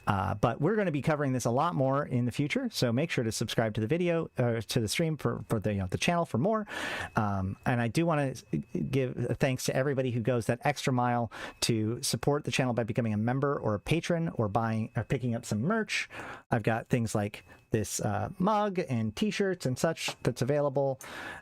But we're going to be covering this a lot more in the future. So make sure to subscribe to the video, to the stream for the channel for more. And I do want to give thanks to everybody who goes that extra mile to support the channel by becoming a member or a patron or buying or picking up some merch. I've got things like this mug and t-shirts and such that's available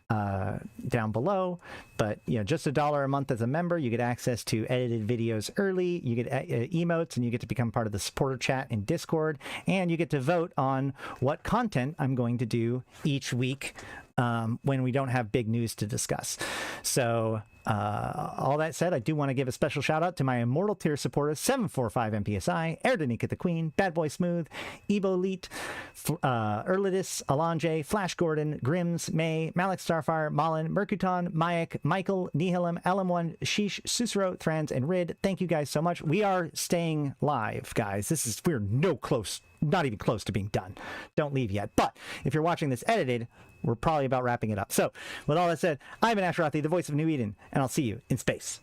down below. But just $1 a month as a member, you get access to edited videos early, you get emotes, and you get to become part of the supporter chat in Discord, and you get to vote on what content I'm going to do each week when we don't have big news to discuss. So all that said, I do want to give a special shout out to my Immortal tier supporters: 745 MPSI, Erdenika the Queen, Bad Boy Smooth, Ebo Elite, Erlidis, Alanje, Flash Gordon, Grims, May, Malik Starfire, Malin, Mercuton, Mayak, Michael, Nihilum, LM1, Sheesh, Susuro, Thrans, and Rid. Thank you guys so much. We are staying live, guys. We're not even close to being done. Don't leave yet. But if you're watching this edited, we're probably about wrapping it up. So with all that said, I've been Ashrathi, the voice of New Eden, and I'll see you in space.